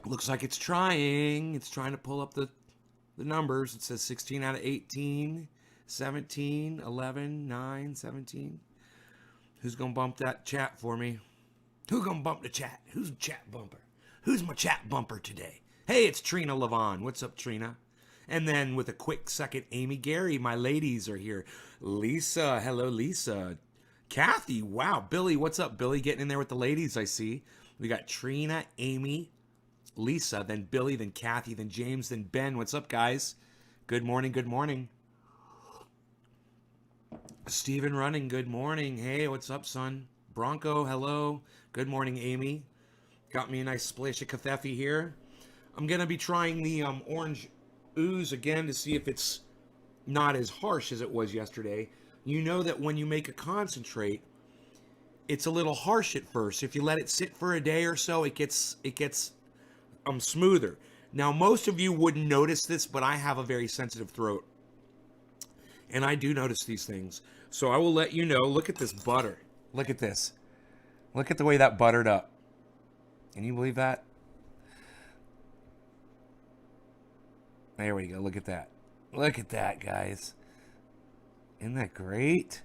Looks like it's trying. It's trying to pull up the numbers. It says 16 out of 18, 17, 11, 9, 17. Who's going to bump that chat for me? Who's going to bump the chat? Who's the chat bumper? Who's my chat bumper today? Hey, it's Trina Levon. What's up, Trina? And then with a quick second, Amy Gary, my ladies are here. Lisa, hello, Lisa. Kathy, wow. Billy, what's up, Billy? Getting in there with the ladies, I see. We got Trina, Amy, Lisa, then Billy, then Kathy, then James, then Ben. What's up, guys? Good morning, good morning. Steven Running, good morning. Hey, what's up, son? Bronco, hello. Good morning, Amy. Got me a nice splash of Covfefe here. I'm going to be trying the orange ooze again to see if it's not as harsh as it was yesterday. You know that when you make a concentrate, it's a little harsh at first. If you let it sit for a day or so, it gets smoother. Now, most of you wouldn't notice this, but I have a very sensitive throat. And I do notice these things. So I will let you know. Look at this butter. Look at this. Look at the way that buttered up. Can you believe that? There we go. Look at that. Look at that, guys. Isn't that great?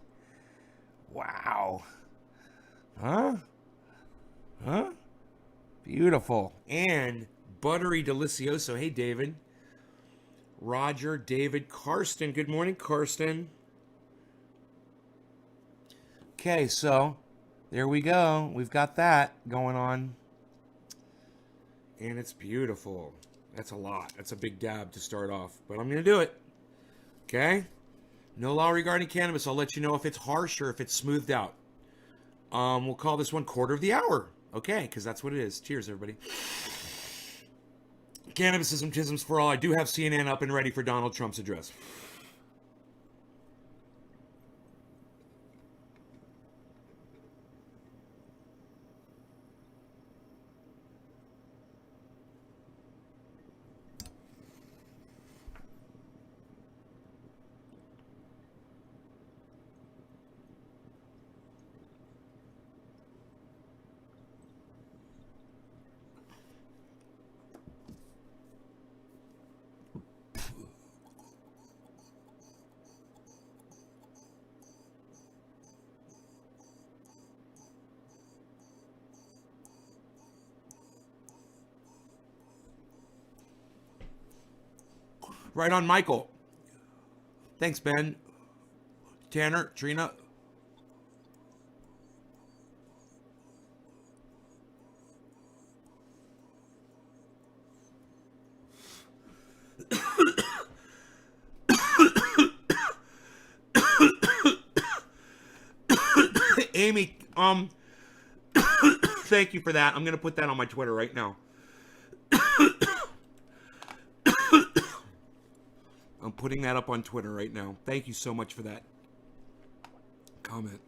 Wow. Huh? Huh? Beautiful. And buttery delicioso. Hey, David. Roger, David, Karsten. Good morning, Karsten. Okay, so there we go. We've got that going on. And it's beautiful. That's a lot. That's a big dab to start off. But I'm going to do it. Okay? No law regarding cannabis. I'll let you know if it's harsh or if it's smoothed out. We'll call this one quarter of the hour. Okay, because that's what it is. Cheers, everybody. Cannabism, tisms for all. I do have CNN up and ready for Donald Trump's address. Right on, Michael. Thanks, Ben. Tanner, Trina. Amy, thank you for that. I'm going to put that on my Twitter right now. I'm putting that up on Twitter right now. Thank you so much for that comment.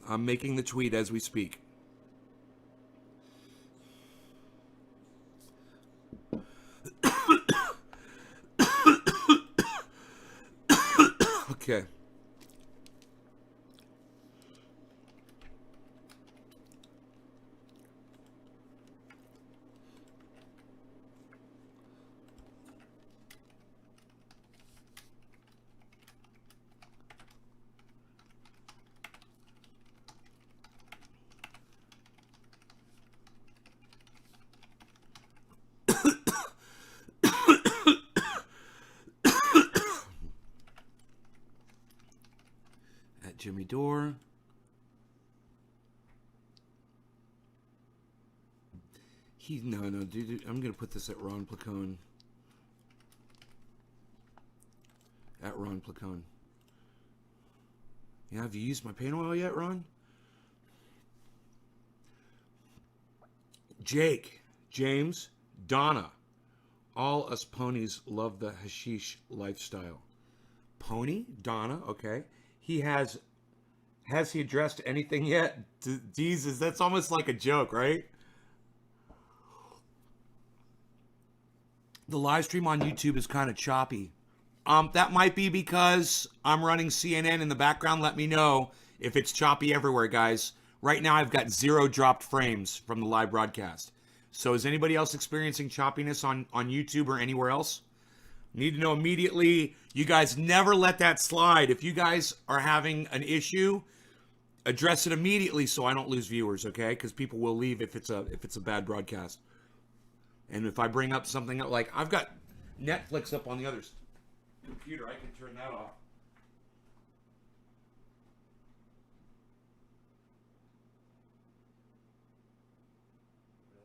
I'm making the tweet as we speak. Okay. At Jimmy Dore. No, dude, I'm gonna put this at Ron Placone. At Ron Placone. Yeah, have you used my paint oil yet, Ron? Jake, James, Donna. All us ponies love the hashish lifestyle. Pony? Donna, okay. Has he addressed anything yet? Jesus, that's almost like a joke, right? The live stream on YouTube is kind of choppy. That might be because I'm running CNN in the background. Let me know if it's choppy everywhere, guys. Right now, I've got 0 dropped frames from the live broadcast. So is anybody else experiencing choppiness on YouTube or anywhere else? Need to know immediately. You guys never let that slide. If you guys are having an issue, address it immediately so I don't lose viewers, okay? Because people will leave if it's a bad broadcast. And if I bring up something like I've got Netflix up on the other computer, I can turn that off.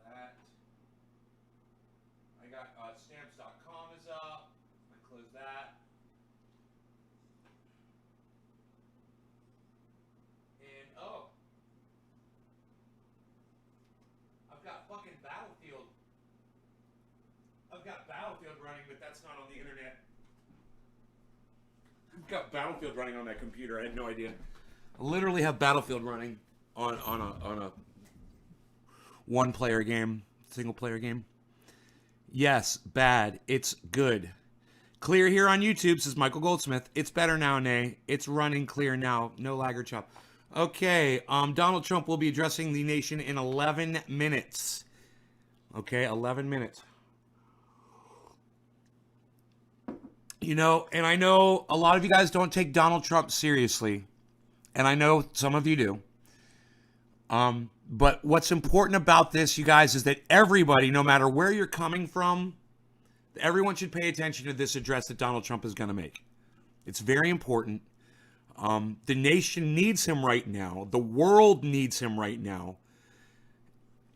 That. I got stamps.com is up. I close that. And I've got fucking Battlefield. I've got Battlefield running, but that's not on the internet. I've got Battlefield running on that computer. I had no idea. I literally have Battlefield running on a one-player game, single-player game. Yes, bad. It's good. Clear here on YouTube, says Michael Goldsmith. It's better now, Nay. It's running clear now. No lag or chop. Okay, Donald Trump will be addressing the nation in 11 minutes. Okay, 11 minutes. You know, and I know a lot of you guys don't take Donald Trump seriously. And I know some of you do. But what's important about this, you guys, is that everybody, no matter where you're coming from, everyone should pay attention to this address that Donald Trump is going to make. It's very important. The nation needs him right now. The world needs him right now.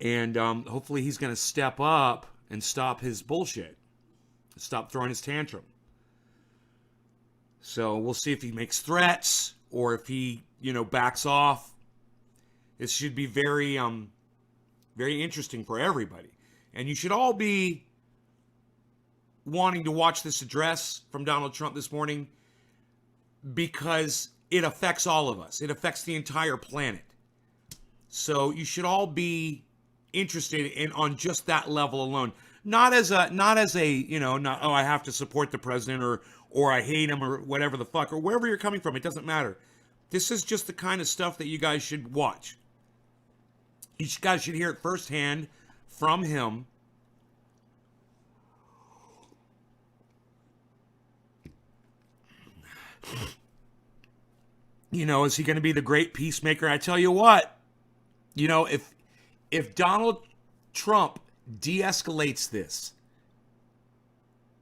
And hopefully he's going to step up and stop his bullshit. Stop throwing his tantrum. So we'll see if he makes threats or if he, backs off. This should be very, very interesting for everybody. And you should all be wanting to watch this address from Donald Trump this morning because it affects all of us. It affects the entire planet. So you should all be interested in on just that level alone. Not as a, I have to support the president or I hate him or whatever the fuck, or wherever you're coming from. It doesn't matter. This is just the kind of stuff that you guys should watch. You guys should hear it firsthand from him. Is he going to be the great peacemaker? I tell you what, if Donald Trump de-escalates this,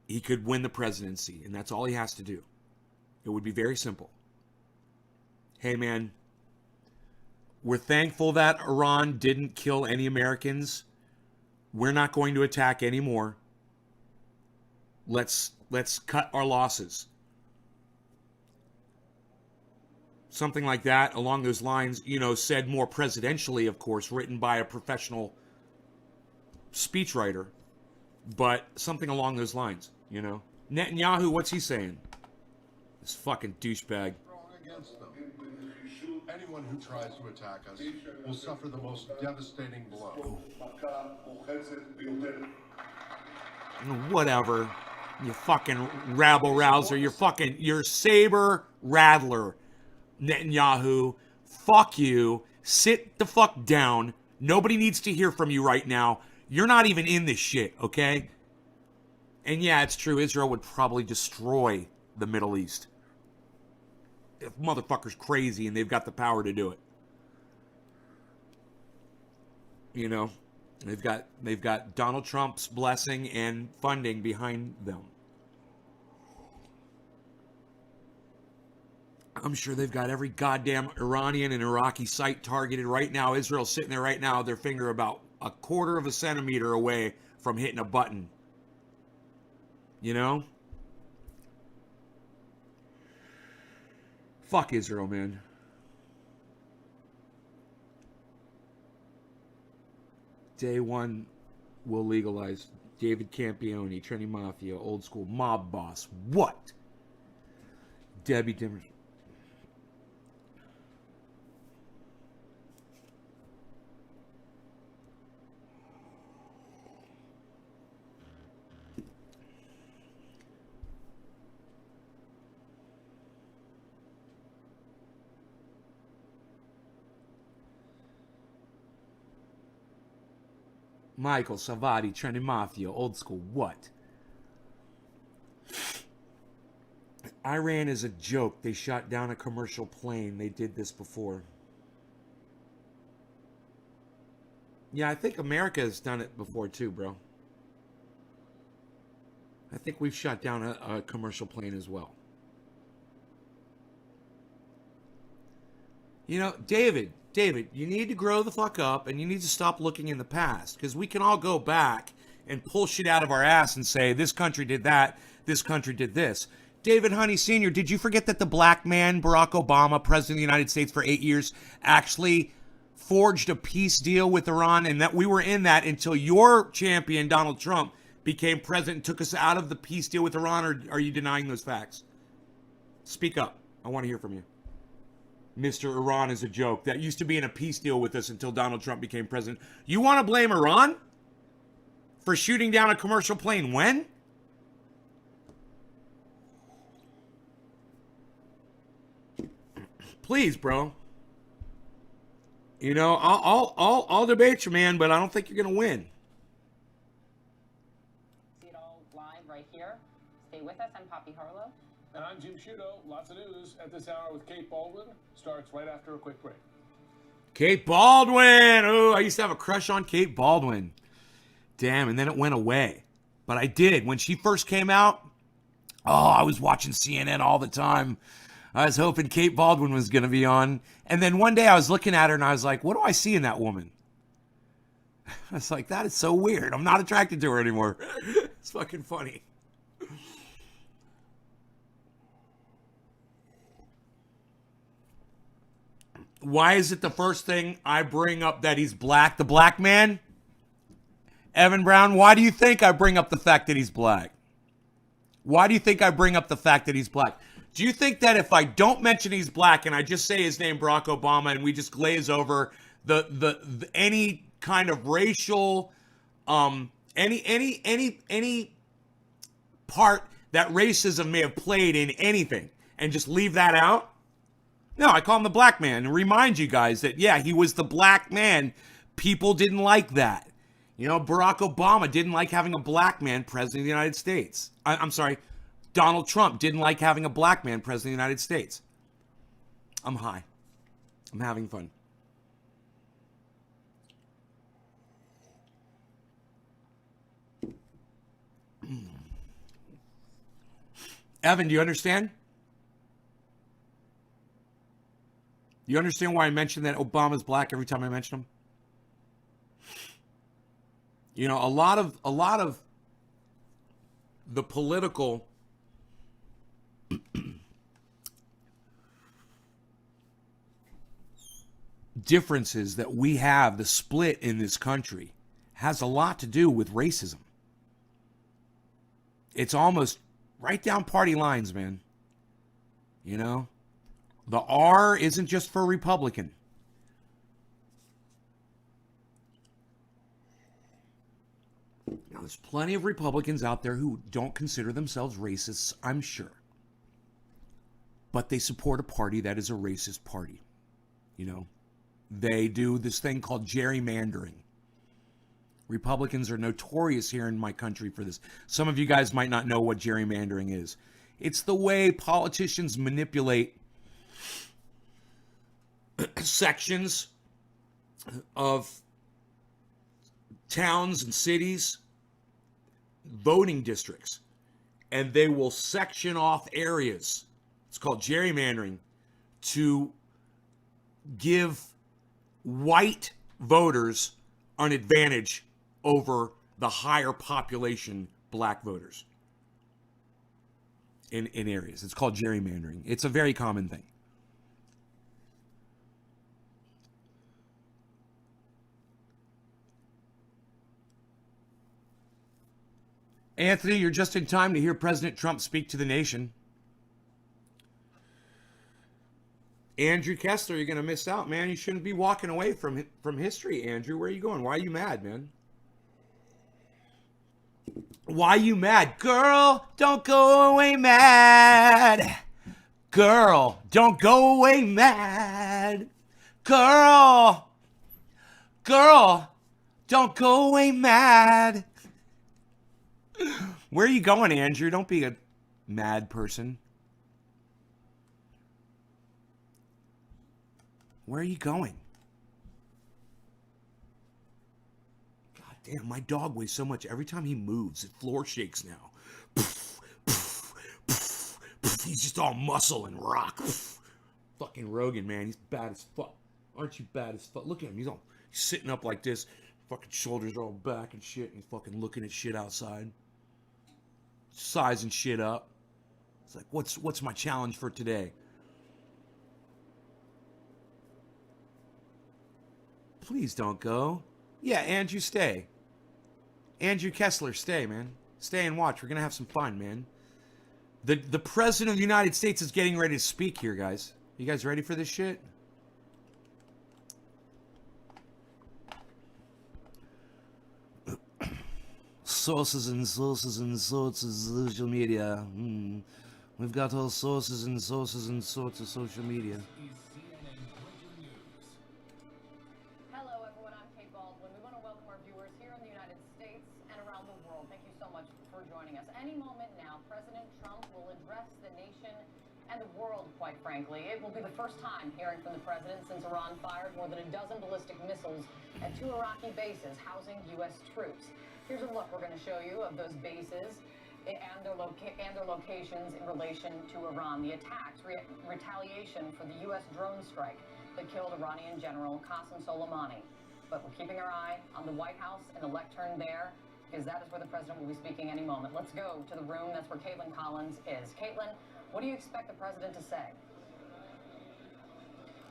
he could win the presidency, and that's all he has to do. It would be very simple. Hey, man, we're thankful that Iran didn't kill any Americans. We're not going to attack anymore. Let's cut our losses. Something like that, along those lines, said more presidentially, of course, written by a professional speechwriter, but something along those lines, Netanyahu, what's he saying? This fucking douchebag. Against them. Anyone who tries to attack us will suffer the most devastating blow. Whatever. You fucking rabble-rouser. You're saber rattler, Netanyahu. Fuck you. Sit the fuck down. Nobody needs to hear from you right now. You're not even in this shit, okay? And yeah, it's true. Israel would probably destroy the Middle East. If motherfucker's crazy and they've got the power to do it. They've got Donald Trump's blessing and funding behind them. I'm sure they've got every goddamn Iranian and Iraqi site targeted right now. Israel's sitting there right now, their finger about a quarter of a centimeter away from hitting a button. Fuck Israel, man. Day one will legalize David Campione, Trini Mafia, old school mob boss. What? Debbie Dimmers. Michael Savati, Trendy Mafia, old school. What? Iran is a joke. They shot down a commercial plane. They did this before. Yeah, I think America has done it before too, bro. I think we've shot down a commercial plane as well. You know, David, you need to grow the fuck up and you need to stop looking in the past, because we can all go back and pull shit out of our ass and say, this country did that, this country did this. David Honey Sr., did you forget that the black man, Barack Obama, president of the United States for 8 years, actually forged a peace deal with Iran, and that we were in that until your champion, Donald Trump, became president and took us out of the peace deal with Iran? Or are you denying those facts? Speak up. I want to hear from you. Mr. Iran is a joke. That used to be in a peace deal with us until Donald Trump became president. You want to blame Iran for shooting down a commercial plane when? Please, bro. You know, I'll debate you, man, but I don't think you're gonna win. See it all live right here. Stay with us. I'm Poppy Harlow. And I'm Jim Sciutto. Lots of news at this hour with Kate Baldwin. Starts right after a quick break. Kate Baldwin. Oh, I used to have a crush on Kate Baldwin. Damn, and then it went away. But I did. When she first came out, I was watching CNN all the time. I was hoping Kate Baldwin was going to be on. And then one day I was looking at her and I was like, what do I see in that woman? I was like, that is so weird. I'm not attracted to her anymore. It's fucking funny. Why is it the first thing I bring up that he's black? The black man? Evan Brown, why do you think I bring up the fact that he's black? Why do you think I bring up the fact that he's black? Do you think that if I don't mention he's black and I just say his name, Barack Obama, and we just glaze over the any kind of racial, any part that racism may have played in anything, and just leave that out? No, I call him the black man and remind you guys that, yeah, he was the black man. People didn't like that. You know, Barack Obama didn't like having a black man president of the United States. I'm sorry, Donald Trump didn't like having a black man president of the United States. I'm high. I'm having fun. Evan, do you understand? You understand why I mention that Obama's black every time I mention him? You know, a lot of the political differences that we have, the split in this country, has a lot to do with racism. It's almost right down party lines, man. You know? The R isn't just for Republican. Now, there's plenty of Republicans out there who don't consider themselves racists, I'm sure. But they support a party that is a racist party. You know? They do this thing called gerrymandering. Republicans are notorious here in my country for this. Some of you guys might not know what gerrymandering is. It's the way politicians manipulate sections of towns and cities, voting districts, and they will section off areas. It's called gerrymandering, to give white voters an advantage over the higher population black voters in areas. It's called gerrymandering. It's a very common thing. Anthony, you're just in time to hear President Trump speak to the nation. Andrew Kessler, you're going to miss out, man. You shouldn't be walking away from history, Andrew. Where are you going? Why are you mad, man? Why are you mad? Girl, don't go away mad. Girl, don't go away mad. Girl, Don't go away mad. Where are you going, Andrew? Don't be a mad person. Where are you going? God damn, my dog weighs so much. Every time he moves, the floor shakes now. He's just all muscle and rock. Fucking Rogan, man. He's bad as fuck. Aren't you bad as fuck? Look at him. He's sitting up like this. Fucking shoulders are all back and shit. And he's fucking looking at shit outside. Sizing shit up. It's like, what's my challenge for today? Please don't go. Yeah, Andrew, stay. Andrew Kessler, stay, man. Stay and watch. We're gonna have some fun, man. The President of the United States is getting ready to speak here, guys. You guys ready for this shit? Sources and sources and sources of social media. We've got all sources and sources and sorts of social media. Hello, everyone. I'm Kate Baldwin. We want to welcome our viewers here in the United States and around the world. Thank you so much for joining us. Any moment now, President Trump will address the nation and the world, quite frankly. It will be the first time hearing from the president since Iran fired more than a dozen ballistic missiles at 2 Iraqi bases housing U.S. troops. Here's a look we're going to show you of those bases and their locations in relation to Iran. The attacks, retaliation for the U.S. drone strike that killed Iranian General Qasem Soleimani. But we're keeping our eye on the White House and the lectern there, because that is where the president will be speaking any moment. Let's go to the room. That's where Caitlin Collins is. Caitlin, what do you expect the president to say?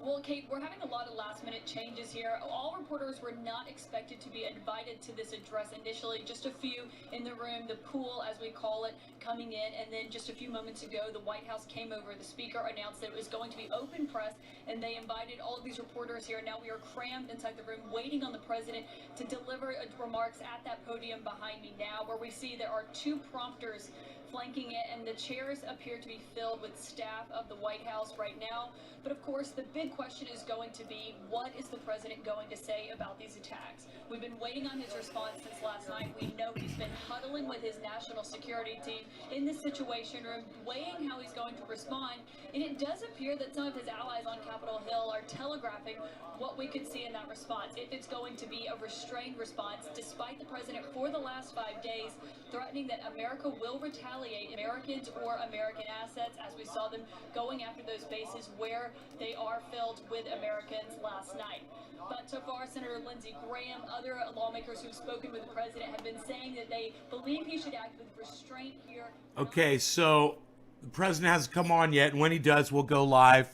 Well, Kate, we're having a lot of last-minute changes here. All reporters were not expected to be invited to this address initially. Just a few in the room, the pool, as we call it, coming in. And then just a few moments ago, the White House came over. The speaker announced that it was going to be open press, and they invited all of these reporters here. Now we are crammed inside the room, waiting on the president to deliver remarks at that podium behind me now, where we see there are 2 prompters flanking it, and the chairs appear to be filled with staff of the White House right now. But of course, the big question is going to be, what is the president going to say about these attacks? We've been waiting on his response since last night. We know he's been huddling with his national security team in the Situation Room, weighing how he's going to respond. And it does appear that some of his allies on Capitol Hill are telegraphing what we could see in that response. If it's going to be a restrained response, despite the president for the last 5 days threatening that America will retaliate Americans or American assets, as we saw them going after those bases where they are filled with Americans last night. But so far, Senator Lindsey Graham, other lawmakers who've spoken with the president have been saying that they believe he should act with restraint here. Okay, so the president hasn't come on yet, and when he does, we'll go live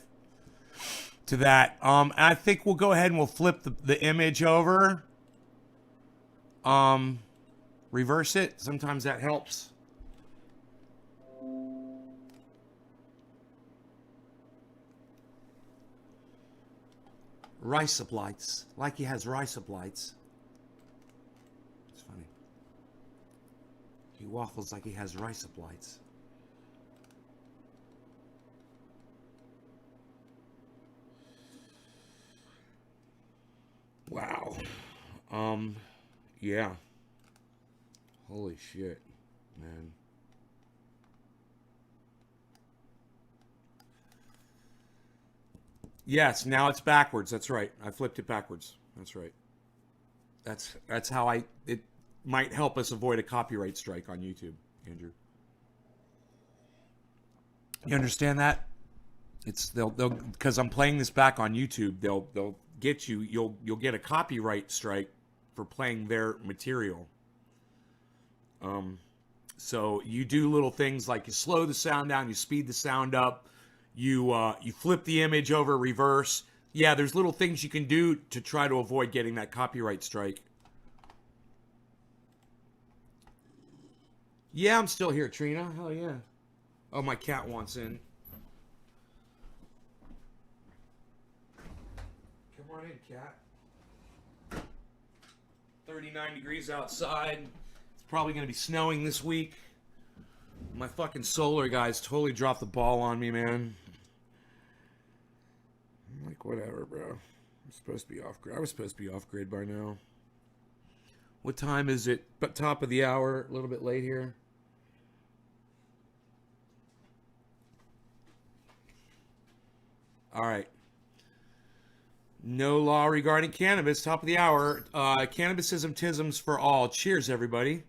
to that. And I think we'll go ahead and we'll flip the image over. Reverse it. Sometimes that helps. Rice uplights. Like he has rice uplights. It's funny. He waffles like he has rice uplights. Wow. Yeah. Holy shit, man. Yes, now it's backwards. That's right. I flipped it backwards. That's right. That's how it might help us avoid a copyright strike on YouTube, Andrew. You understand that? It's they'll because I'm playing this back on YouTube, they'll get you. You'll get a copyright strike for playing their material. So you do little things like you slow the sound down, you speed the sound up, you flip the image over, reverse. Yeah, there's little things you can do to try to avoid getting that copyright strike. Yeah, I'm still here, Trina. Hell yeah. Oh, my cat wants in. Come on in, cat. 39 degrees outside. It's probably going to be snowing this week. My fucking solar guys totally dropped the ball on me, man. I'm like, whatever, bro. I'm supposed to be off grid. I was supposed to be off grid by now. What time is it? But top of the hour, a little bit late here. All right. No law regarding cannabis. Top of the hour. Cannabisism tisms for all. Cheers, everybody.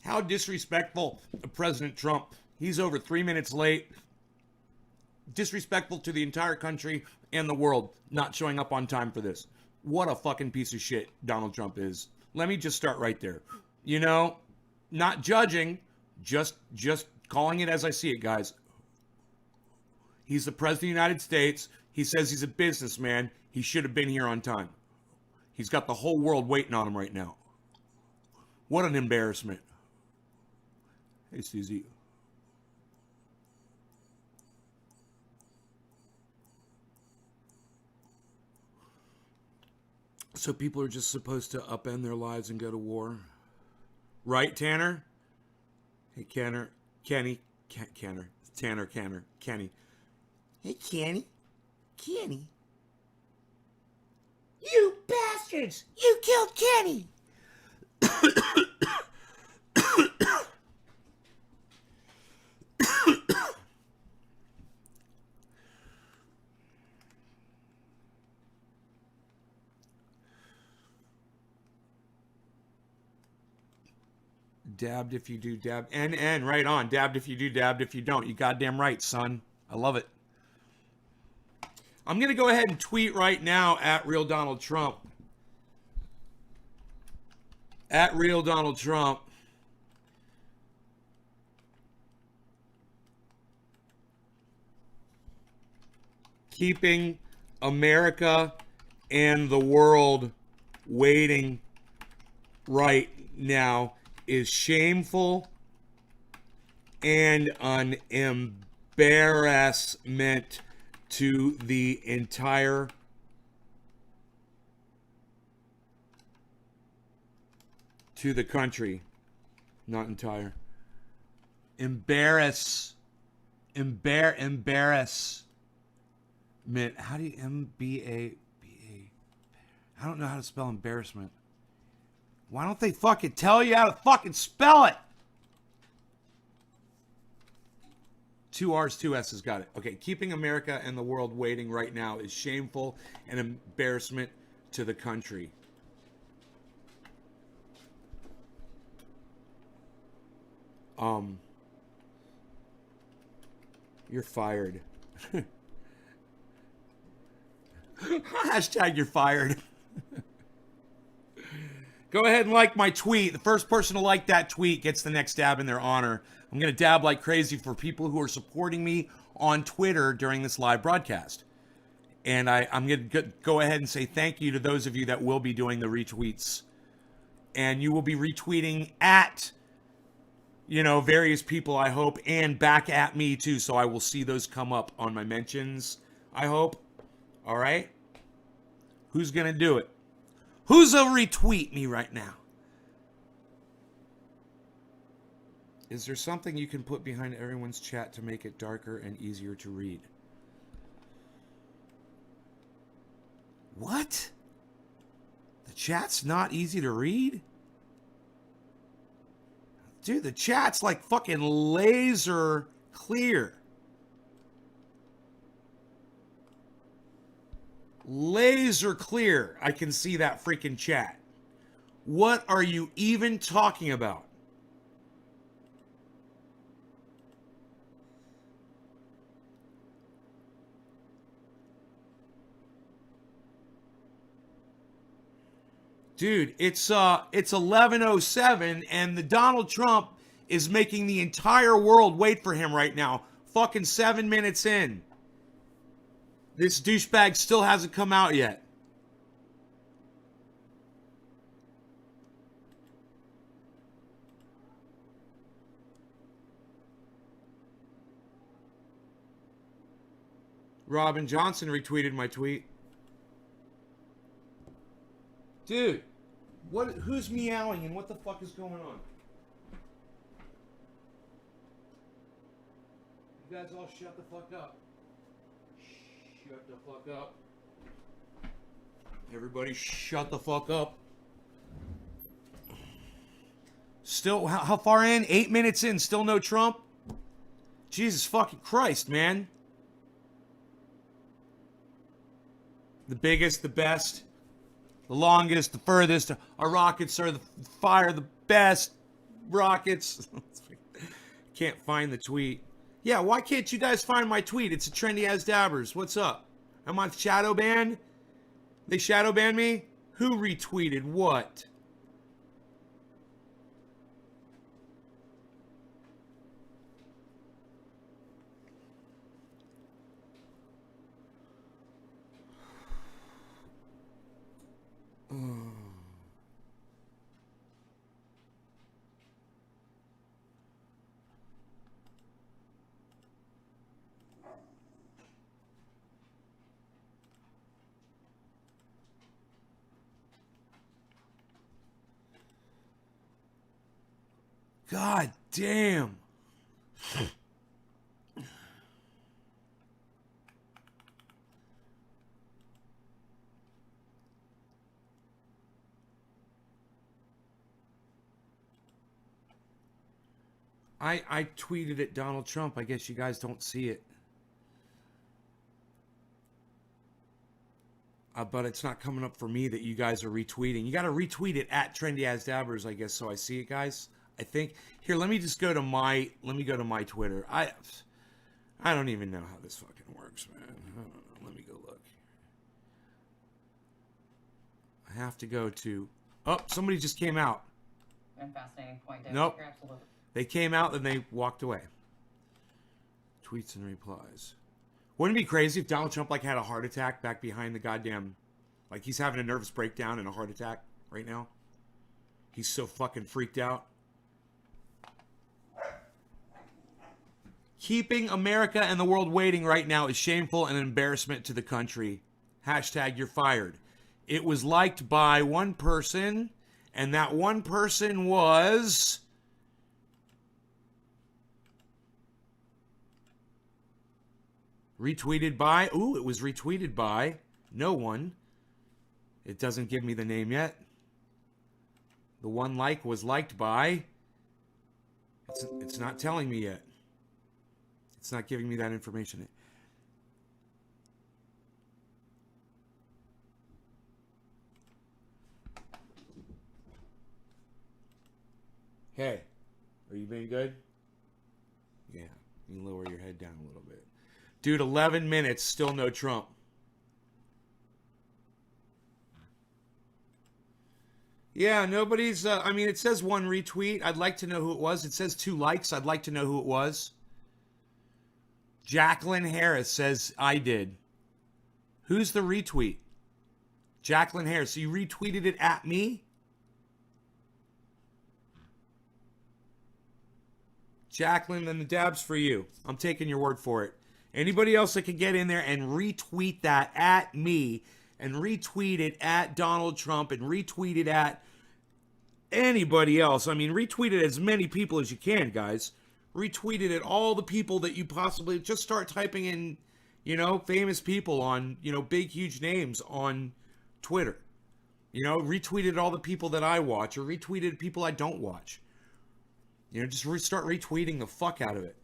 How disrespectful of President Trump. He's over 3 minutes late. Disrespectful to the entire country and the world not showing up on time for this. What a fucking piece of shit Donald Trump is. Let me just start right there. You know, not judging, just calling it as I see it, guys. He's the president of the United States. He says he's a businessman. He should have been here on time. He's got the whole world waiting on him right now. What an embarrassment. Hey, Susie. So people are just supposed to upend their lives and go to war? Right, Tanner? Hey, Tanner. Kenny. Tanner. Kenny. Hey, Kenny. Kenny. You bastards! You killed Kenny! Dabbed if you do, dab. And right on. Dabbed if you do, dabbed if you don't. You goddamn right, son. I love it. I'm going to go ahead and tweet right now at Real Donald Trump. At Real Donald Trump. Keeping America and the world waiting right now is shameful and an embarrassment to the entire to the country. Not entire. Embarrassment. How do you M-B-A-B-A? I don't know how to spell embarrassment. Why don't they fucking tell you how to fucking spell it? 2 R's, 2 S's, got it. Okay, keeping America and the world waiting right now is shameful and embarrassment to the country. You're fired. Hashtag you're fired. Go ahead and like my tweet. The first person to like that tweet gets the next dab in their honor. I'm going to dab like crazy for people who are supporting me on Twitter during this live broadcast. And I'm going to go ahead and say thank you to those of you that will be doing the retweets. And you will be retweeting at, various people, I hope, and back at me too. So I will see those come up on my mentions, I hope. All right? Who's going to do it? Who's a retweet me right now? Is there something you can put behind everyone's chat to make it darker and easier to read? What? The chat's not easy to read? Dude, the chat's like fucking laser clear. Laser clear. I can see that freaking chat. What are you even talking about? Dude, it's 11:07 and the Donald Trump is making the entire world wait for him right now. Fucking 7 minutes in. This douchebag still hasn't come out yet. Robin Johnson retweeted my tweet. Dude, who's meowing and what the fuck is going on? You guys all shut the fuck up. Shut the fuck up. Everybody shut the fuck up. Still, how far in? 8 minutes in, still no Trump? Jesus fucking Christ, man. The biggest, the best, the longest, the furthest. Our rockets are the fire, the best rockets. Can't find the tweet. Yeah, why can't you guys find my tweet? It's a trendy as dabbers. What's up? I'm on shadow ban. They shadow banned me? Who retweeted what? God damn. I tweeted at Donald Trump. I guess you guys don't see it. But it's not coming up for me that you guys are retweeting. You got to retweet it at Trendy As Dabbers, I guess, so I see it, guys. I think. Here, let me just go to my Twitter. I don't even know how this fucking works, man. I don't know. Let me go look. I have to go to. Oh, somebody just came out. And fascinating point, David. Nope. You're absolutely. They came out and they walked away. Tweets and replies. Wouldn't it be crazy if Donald Trump had a heart attack back behind the goddamn, he's having a nervous breakdown and a heart attack right now? He's so fucking freaked out. Keeping America and the world waiting right now is shameful and an embarrassment to the country. Hashtag you're fired. It was liked by one person, and that one person was... retweeted by... it was retweeted by no one. It doesn't give me the name yet. The one like was liked by... It's not telling me yet. It's not giving me that information. Hey, are you being good? Yeah, you can lower your head down a little bit. Dude, 11 minutes, still no Trump. Yeah, nobody's, it says one retweet. I'd like to know who it was. It says 2 likes. I'd like to know who it was. Jacqueline Harris says, I did. Who's the retweet? Jacqueline Harris. So you retweeted it at me? Jacqueline, and the dab's for you. I'm taking your word for it. Anybody else that can get in there and retweet that at me and retweet it at Donald Trump and retweet it at anybody else. Retweet it as many people as you can, guys. Retweet it at all the people that you possibly... Just start typing in, famous people on, big, huge names on Twitter. Retweet it at all the people that I watch or retweet it at people I don't watch. Just start retweeting the fuck out of it.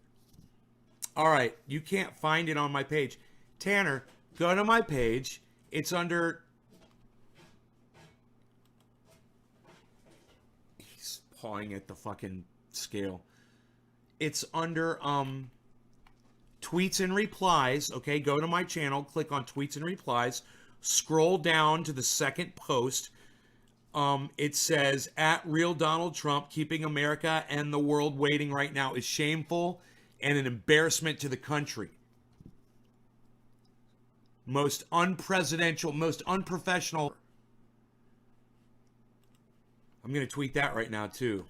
All right, you can't find it on my page. Tanner, go to my page. It's under... He's pawing at the fucking scale. It's under tweets and replies. Okay, go to my channel, click on tweets and replies. Scroll down to the second post. It says, at real Donald Trump, keeping America and the world waiting right now is shameful and an embarrassment to the country. Most unpresidential, most unprofessional. I'm going to tweet that right now, too.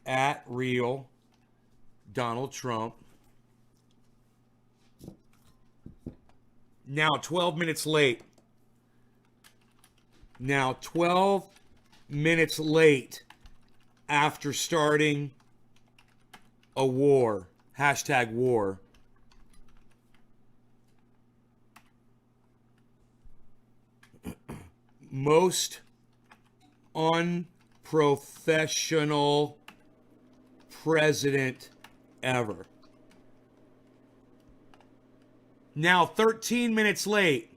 At real Donald Trump, Now 12 minutes late. Now 12 minutes late after starting a war. Hashtag war. Most unprofessional president ever. Now 13 minutes late.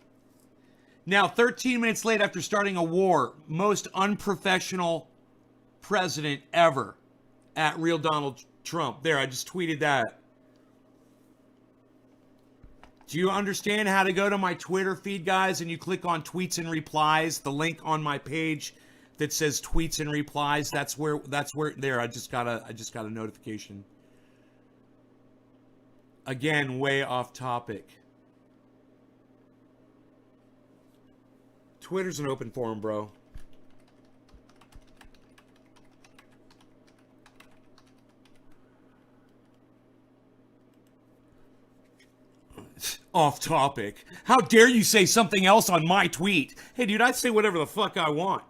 Now 13 minutes late after starting a war. Most unprofessional president ever. At Real Donald Trump. There, I just tweeted that. Do you understand how to go to my Twitter feed, guys, and you click on tweets and replies, the link on my page that says tweets and replies, that's where there, I just got a notification. Again, way off topic. Twitter's an open forum, bro. Off topic. How dare you say something else on my tweet? Hey, dude, I say whatever the fuck I want.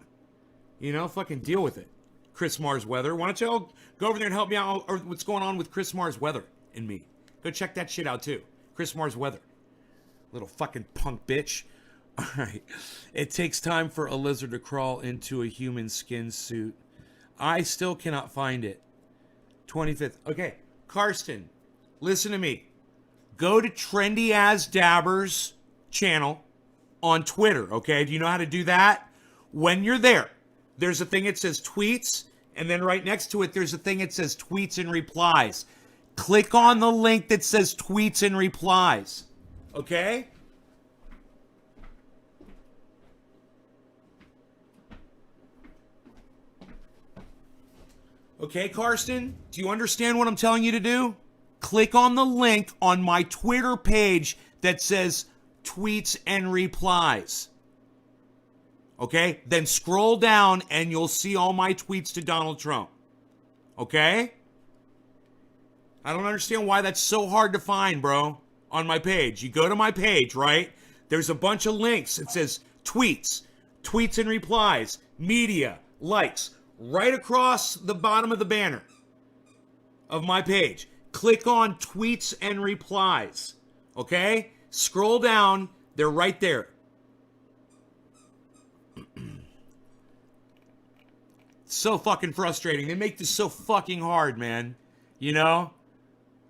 You know, fucking deal with it. Chris Mars Weather. Why don't y'all go over there and help me out or what's going on with Chris Mars Weather and me? Go check that shit out too. Chris Mars Weather. Little fucking punk bitch. All right. It takes time for a lizard to crawl into a human skin suit. I still cannot find it. 25th. Okay. Karsten, listen to me. Go to Trendy As Dabber's channel on Twitter, okay? Do you know how to do that? When you're there, there's a thing that says tweets, and then right next to it, there's a thing that says tweets and replies. Click on the link that says tweets and replies, okay? Okay, Karsten, do you understand what I'm telling you to do? Click on the link on my Twitter page that says tweets and replies. Okay? Then scroll down and you'll see all my tweets to Donald Trump. Okay? I don't understand why that's so hard to find, bro, on my page. You go to my page, right? There's a bunch of links. It says tweets, tweets and replies, media, likes, right across the bottom of the banner of my page. Click on tweets and replies, okay? Scroll down. They're right there. So fucking frustrating. They make this so fucking hard, man. You know?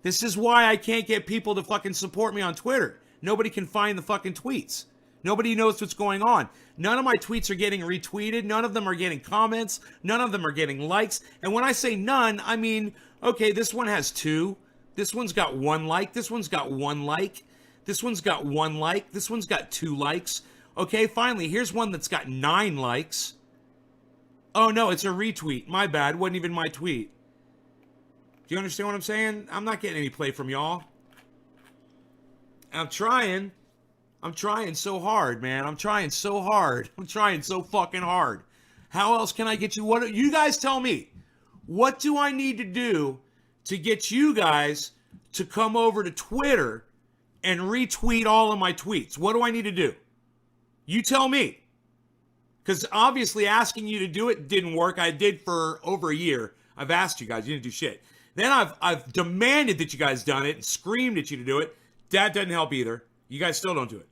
This is why I can't get people to fucking support me on Twitter. Nobody can find the fucking tweets. Nobody knows what's going on. None of my tweets are getting retweeted. None of them are getting comments. None of them are getting likes. And when I say none, I mean, okay, this one has 2. This one's got 1 like. This one's got 1 like. This one's got 1 like. This one's got 2 likes. Okay, finally, here's one that's got 9 likes. Oh, no, it's a retweet. My bad. Wasn't even my tweet. Do you understand what I'm saying? I'm not getting any play from y'all. I'm trying. I'm trying so hard, man. I'm trying so hard. I'm trying so fucking hard. How else can I get you? What you guys tell me? What do I need to do to get you guys to come over to Twitter and retweet all of my tweets? What do I need to do? You tell me. Because obviously asking you to do it didn't work. I did for over a year. I've asked you guys. You didn't do shit. Then I've demanded that you guys done it and screamed at you to do it. That doesn't help either. You guys still don't do it.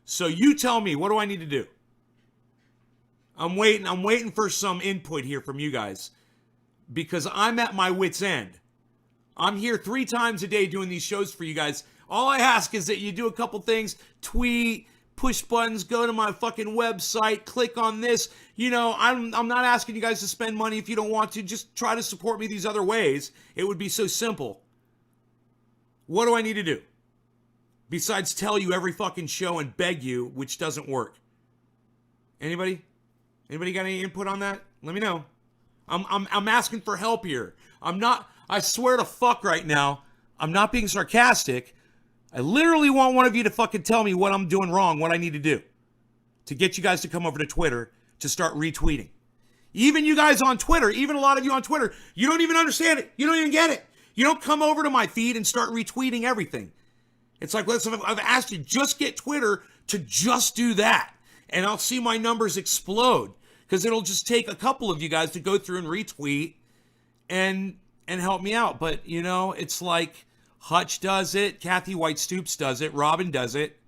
So you tell me, what do I need to do? I'm waiting for some input here from you guys because I'm at my wit's end. I'm here 3 times a day doing these shows for you guys. All I ask is that you do a couple things, tweet, push buttons, go to my fucking website, click on this. You know, I'm not asking you guys to spend money if you don't want to. Just try to support me these other ways. It would be so simple. What do I need to do? Besides tell you every fucking show and beg you, which doesn't work. Anybody? Anybody got any input on that? Let me know. I'm asking for help here. I swear to fuck right now, I'm not being sarcastic. I literally want one of you to fucking tell me what I'm doing wrong, what I need to do to get you guys to come over to Twitter to start retweeting. Even you guys on Twitter, even a lot of you on Twitter, you don't even understand it. You don't even get it. You don't come over to my feed and start retweeting everything. It's like, listen, I've asked you, just get Twitter to just do that. And I'll see my numbers explode. Because it'll just take a couple of you guys to go through and retweet and help me out. But, you know, it's like Hutch does it. Kathy White Stoops does it. Robin does it.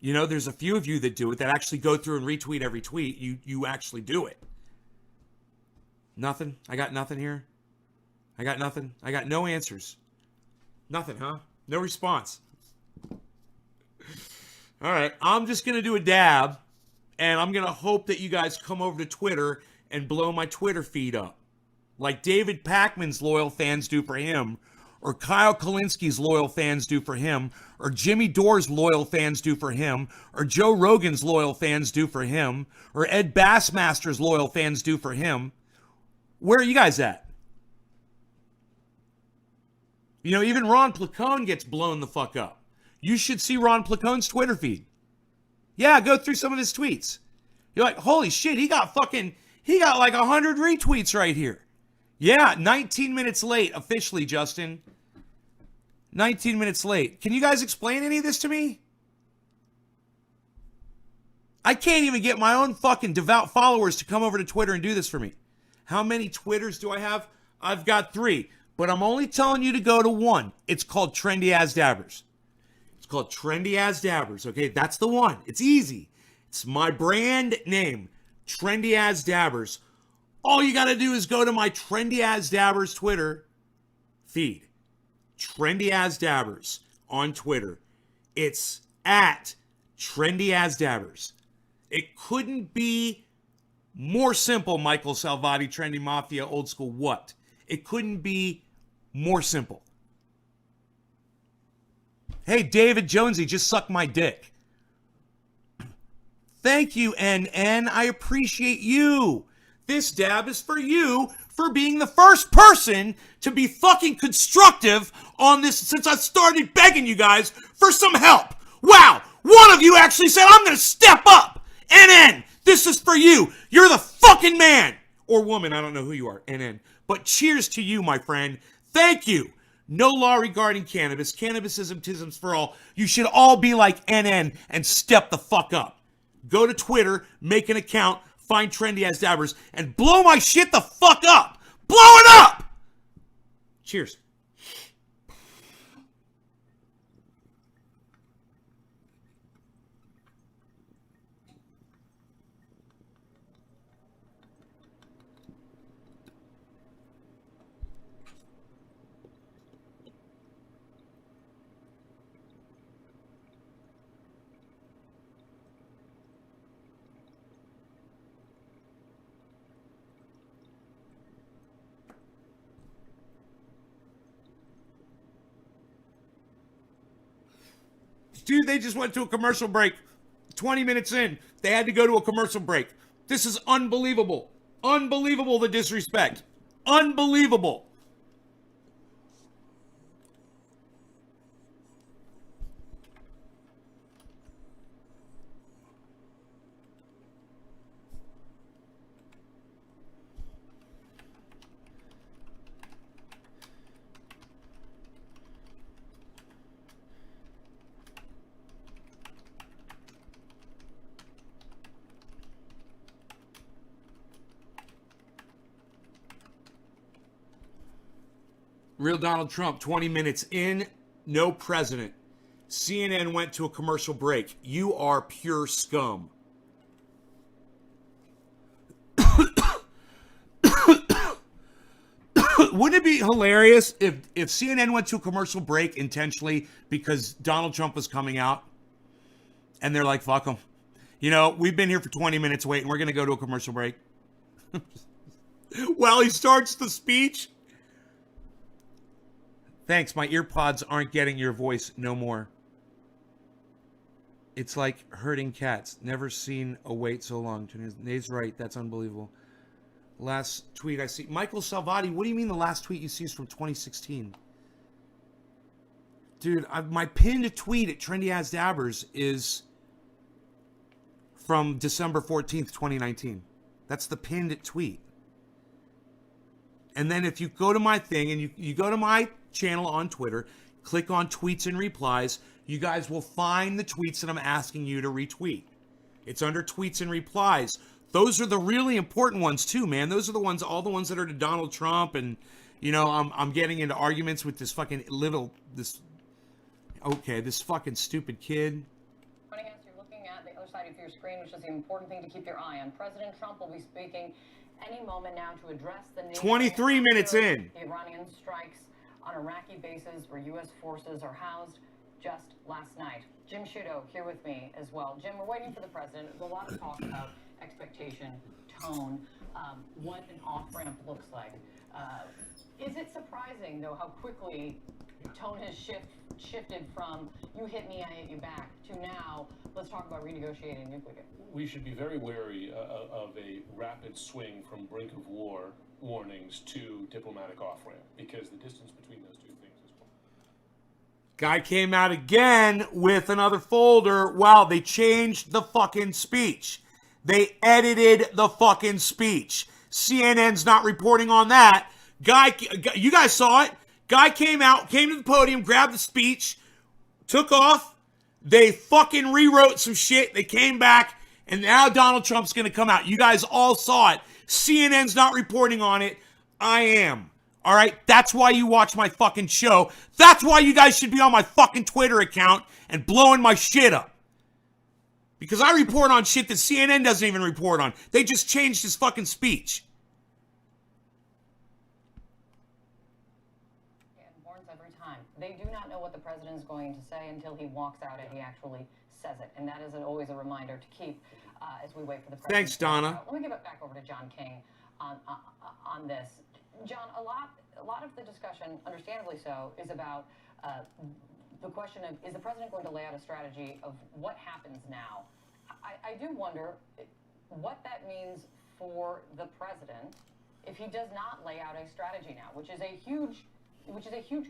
You know, there's a few of you that do it, that actually go through and retweet every tweet. You actually do it. Nothing? I got nothing here? I got nothing? I got no answers. Nothing, huh? No response. All right, I'm just going to do a dab, and I'm going to hope that you guys come over to Twitter and blow my Twitter feed up. Like David Pakman's loyal fans do for him, or Kyle Kalinski's loyal fans do for him, or Jimmy Dore's loyal fans do for him, or Joe Rogan's loyal fans do for him, or Ed Bassmaster's loyal fans do for him. Where are you guys at? You know, even Ron Placone gets blown the fuck up. You should see Ron Placone's Twitter feed. Yeah, go through some of his tweets. You're like, holy shit, he got like 100 retweets right here. Yeah, 19 minutes late, officially, Justin. 19 minutes late. Can you guys explain any of this to me? I can't even get my own fucking devout followers to come over to Twitter and do this for me. How many Twitters do I have? I've got 3, but I'm only telling you to go to one. It's called Trendy As Dabbers. It's called Trendy As Dabbers, okay? That's the one. It's easy. It's my brand name, Trendy As Dabbers. All you got to do is go to my Trendy As Dabbers Twitter feed. Trendy As Dabbers on Twitter. It's at Trendy As Dabbers. It couldn't be more simple, Michael Salvati, Trendy Mafia, Old School what? It couldn't be more simple. Hey, David Jonesy, just suck my dick. Thank you, NN. I appreciate you. This dab is for you for being the first person to be fucking constructive on this since I started begging you guys for some help. Wow, one of you actually said, I'm going to step up. NN, this is for you. You're the fucking man. Or woman, I don't know who you are, NN. But cheers to you, my friend. Thank you. No law regarding cannabis. Cannabisism for all. You should all be like NN and step the fuck up. Go to Twitter, make an account, find Trendy As Dabbers, and blow my shit the fuck up. Blow it up! Cheers. Dude, they just went to a commercial break. 20 minutes in, they had to go to a commercial break. This is unbelievable. Unbelievable, the disrespect. Unbelievable. Real Donald Trump, 20 minutes in, no president. CNN went to a commercial break. You are pure scum. Wouldn't it be hilarious if CNN went to a commercial break intentionally because Donald Trump was coming out and they're like, fuck him. You know, we've been here for 20 minutes waiting. We're going to go to a commercial break. While he starts the speech. Thanks, my earpods aren't getting your voice no more. It's like herding cats. Never seen a wait so long. Nate's right. That's unbelievable. Last tweet I see. Michael Salvati, what do you mean the last tweet you see is from 2016? Dude, my pinned tweet at Trendy As Dabbers is from December 14th, 2019. That's the pinned tweet. And then if you go to my thing and you go to my channel on Twitter, click on tweets and replies. You guys will find the tweets that I'm asking you to retweet. It's under tweets and replies. Those are the really important ones too, man. Those are the ones, all the ones that are to Donald Trump, and you know, I'm getting into arguments with this fucking this fucking stupid kid. You're looking at the other side of your screen, which is the important thing to keep your eye on. President Trump will be speaking any moment now to address the nation. 23 minutes in. The Iranian strikes on Iraqi bases where U.S. forces are housed just last night. Jim Sciutto here with me as well. Jim, we're waiting for the president. There's a lot of talk about expectation, tone, what an off-ramp looks like. Is it surprising, though, how quickly tone has shifted from you hit me, I hit you back, to now let's talk about renegotiating nuclear? We should be very wary of a rapid swing from brink of war warnings to diplomatic off-ramp, because the distance between those two things is... Guy came out again with another folder. Wow, they changed the fucking speech. They edited the fucking speech. CNN's not reporting on that. Guy, you guys saw it. Guy came out, came to the podium, grabbed the speech, took off. They fucking rewrote some shit. They came back, and now Donald Trump's going to come out. You guys all saw it. CNN's not reporting on it. I am. All right? That's why you watch my fucking show. That's why you guys should be on my fucking Twitter account and blowing my shit up. Because I report on shit that CNN doesn't even report on. They just changed his fucking speech. It warns every time. They do not know what the president is going to say until he walks out and he actually says it. And that is always a reminder to keep as we wait for the president. Thanks, Donna. Let me give it back over to John King on this. John, a lot of the discussion, understandably so, is about the question of, is the president going to lay out a strategy of what happens now? I do wonder what that means for the president if he does not lay out a strategy now, which is a huge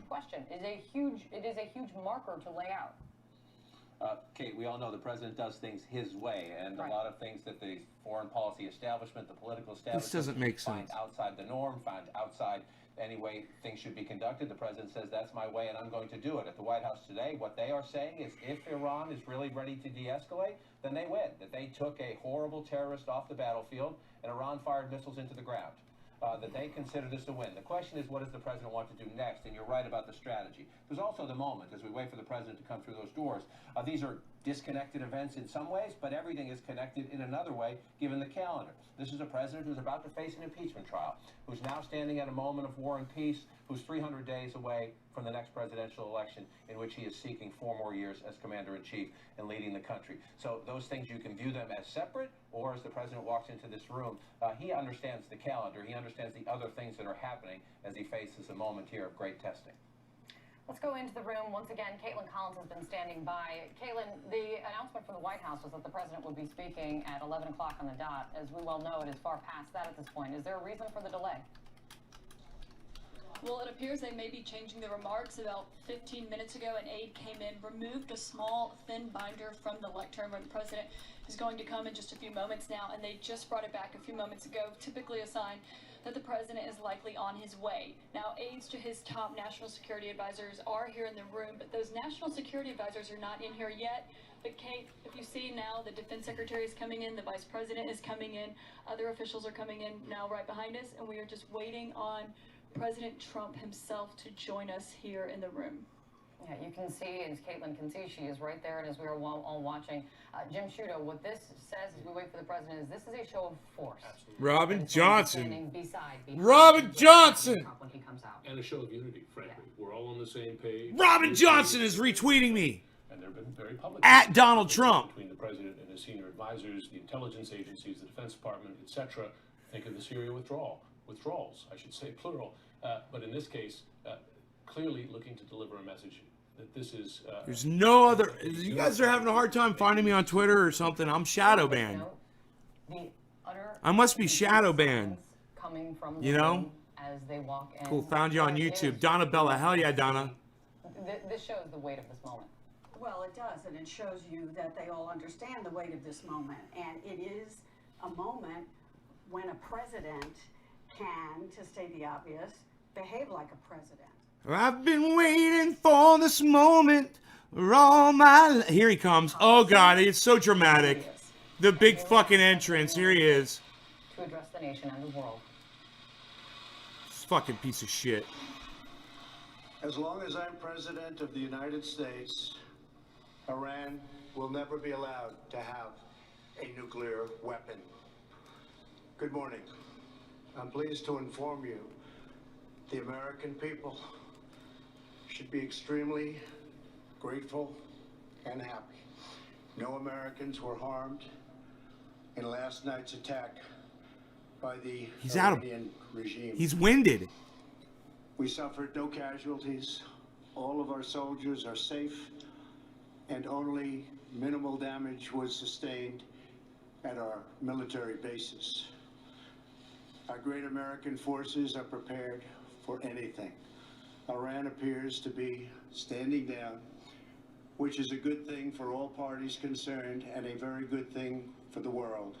question. It is a huge marker to lay out. Kate, we all know the president does things his way, and Right. a lot of things that the foreign policy establishment, the political establishment, This doesn't make find sense. outside the norm, find outside any way things should be conducted. The president says, that's my way and I'm going to do it. At the White House today, what they are saying is if Iran is really ready to de-escalate, then they win. That they took a horrible terrorist off the battlefield and Iran fired missiles into the ground. That they consider this a win. The question is, what does the president want to do next? And you're right about the strategy. There's also the moment, as we wait for the president to come through those doors. These are disconnected events in some ways, but everything is connected in another way, given the calendar. This is a president who's about to face an impeachment trial, who's now standing at a moment of war and peace, who's 300 days away from the next presidential election, in which he is seeking 4 more years as commander-in-chief and leading the country. So those things, you can view them as separate, or as the president walks into this room, he understands the calendar, he understands the other things that are happening as he faces a moment here of great testing. Let's go into the room. Once again, Caitlin Collins has been standing by. Caitlin, the announcement from the White House was that the president would be speaking at 11 o'clock on the dot. As we well know, it is far past that at this point. Is there a reason for the delay? Well, it appears they may be changing the remarks. About 15 minutes ago, an aide came in, removed a small, thin binder from the lectern where the president is going to come in just a few moments now, and they just brought it back a few moments ago, typically a sign that the president is likely on his way. Now, aides to his top national security advisors are here in the room, but those national security advisors are not in here yet. But Kate, if you see now, the defense secretary is coming in, the vice president is coming in, other officials are coming in now right behind us, and we are just waiting on President Trump himself to join us here in the room. Yeah, you can see, as Caitlin can see, she is right there, and as we are all watching, Jim Sciutto, what this says as we wait for the president is this is a show of force. Robin Johnson. Standing beside Robin Johnson. Trump when he comes out. And a show of unity, frankly. We're all on the same page. Robin Johnson is retweeting me. And there have been very public At Donald Trump. between the president and his senior advisors, the intelligence agencies, the Defense Department, etc. Think of the Syria withdrawals, I should say, plural. But in this case, clearly looking to deliver a message that this is... There's no other... You guys are having a hard time finding me on Twitter or something. I'm shadow banned. The utter I must be shadow banned. coming from You the know? room as they walk in. Cool, found you on It YouTube. is- Donna Bella. Hell yeah, Donna. This shows the weight of this moment. Well, it does, and it shows you that they all understand the weight of this moment. And it is a moment when a president can, to state the obvious, behave like a president. I've been waiting for this moment all my Here he comes. Oh, God, it's so dramatic. The big fucking entrance. Here he is. To address the nation and the world. This fucking piece of shit. As long as I'm president of the United States, Iran will never be allowed to have a nuclear weapon. Good morning. I'm pleased to inform you the American people should be extremely grateful and happy. No Americans were harmed in last night's attack by the Iranian regime. He's winded. We suffered no casualties. All of our soldiers are safe, and only minimal damage was sustained at our military bases. Our great American forces are prepared for anything. Iran appears to be standing down, which is a good thing for all parties concerned and a very good thing for the world.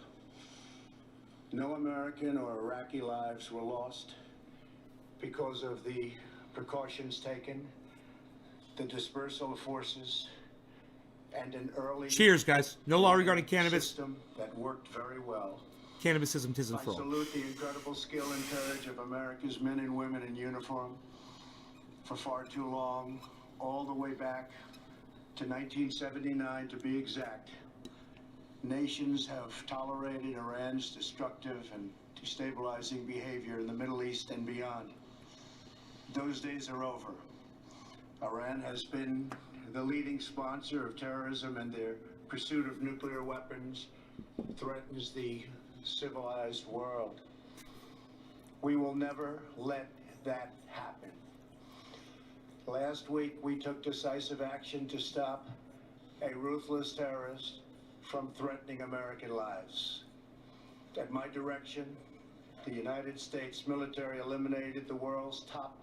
No American or Iraqi lives were lost because of the precautions taken, the dispersal of forces, and an early Cheers, guys. No law regarding cannabis. system that worked very well. Cannabisism tisn't I for all. salute the incredible skill and courage of America's men and women in uniform. For far too long, all the way back to 1979 to be exact, nations have tolerated Iran's destructive and destabilizing behavior in the Middle East and beyond. Those days are over. Iran has been the leading sponsor of terrorism, and their pursuit of nuclear weapons threatens the civilized world. We will never let that happen. Last week, we took decisive action to stop a ruthless terrorist from threatening American lives. At my direction, the United States military eliminated the world's top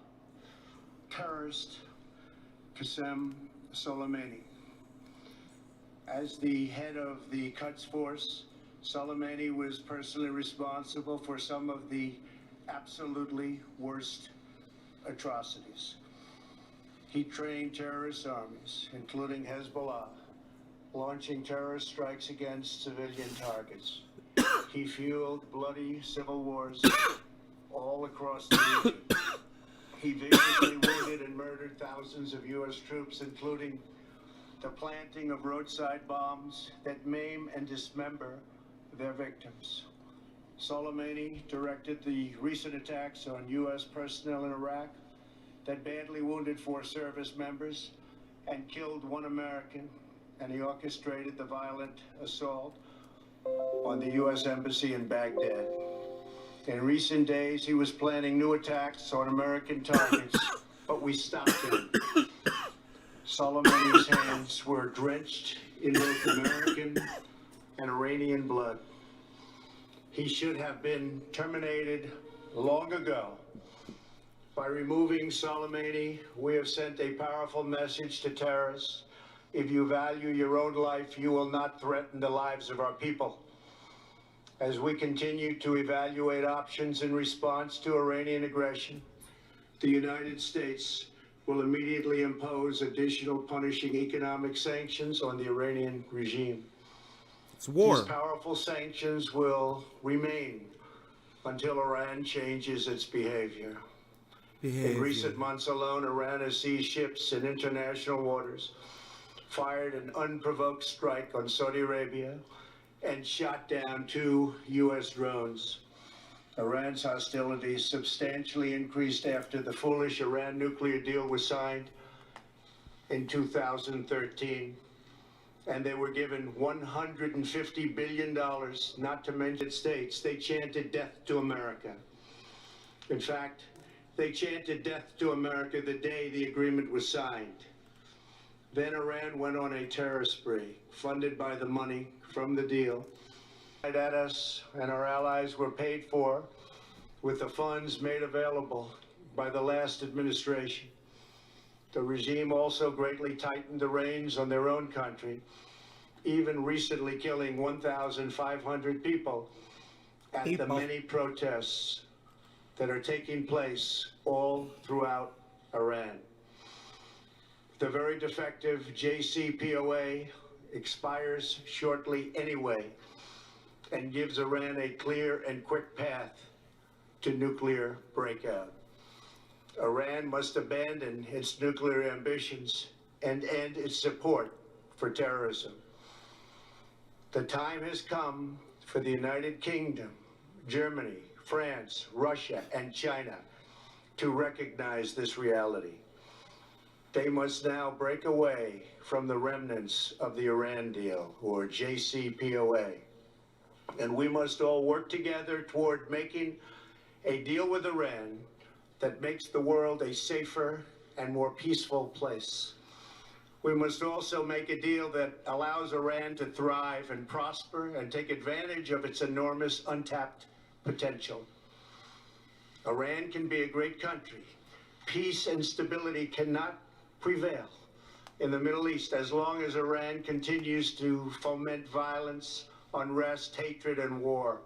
terrorist, Qasem Soleimani. As the head of the Quds Force, Soleimani was personally responsible for some of the absolutely worst atrocities. He trained terrorist armies, including Hezbollah, launching terrorist strikes against civilian targets. He fueled bloody civil wars all across the region. He viciously wounded and murdered thousands of U.S. troops, including the planting of roadside bombs that maim and dismember their victims. Soleimani directed the recent attacks on U.S. personnel in Iraq that badly wounded 4 service members and killed 1 American, and he orchestrated the violent assault on the U.S. Embassy in Baghdad. In recent days, he was planning new attacks on American targets, but we stopped him. Soleimani's hands were drenched in both American and Iranian blood. He should have been terminated long ago. By removing Soleimani, we have sent a powerful message to terrorists. If you value your own life, you will not threaten the lives of our people. As we continue to evaluate options in response to Iranian aggression, the United States will immediately impose additional punishing economic sanctions on the Iranian regime. It's war. These powerful sanctions will remain until Iran changes its behavior. In recent months alone, Iran has seized ships in international waters, fired an unprovoked strike on Saudi Arabia, and shot down 2 U.S. drones. Iran's hostilities substantially increased after the foolish Iran nuclear deal was signed in 2013, and they were given $150 billion, not to mention states. They chanted death to America. In fact, they chanted death to America the day the agreement was signed. Then Iran went on a terror spree, funded by the money from the deal. At us and our allies were paid for with the funds made available by the last administration. The regime also greatly tightened the reins on their own country, even recently killing 1,500 people at the many protests that are taking place all throughout Iran. The very defective JCPOA expires shortly anyway and gives Iran a clear and quick path to nuclear breakout. Iran must abandon its nuclear ambitions and end its support for terrorism. The time has come for the United Kingdom, Germany, France, Russia, and China to recognize this reality. They must now break away from the remnants of the Iran deal, or JCPOA. And we must all work together toward making a deal with Iran that makes the world a safer and more peaceful place. We must also make a deal that allows Iran to thrive and prosper and take advantage of its enormous untapped potential. Iran can be a great country. Peace and stability cannot prevail in the Middle East as long as Iran continues to foment violence, unrest, hatred, and war.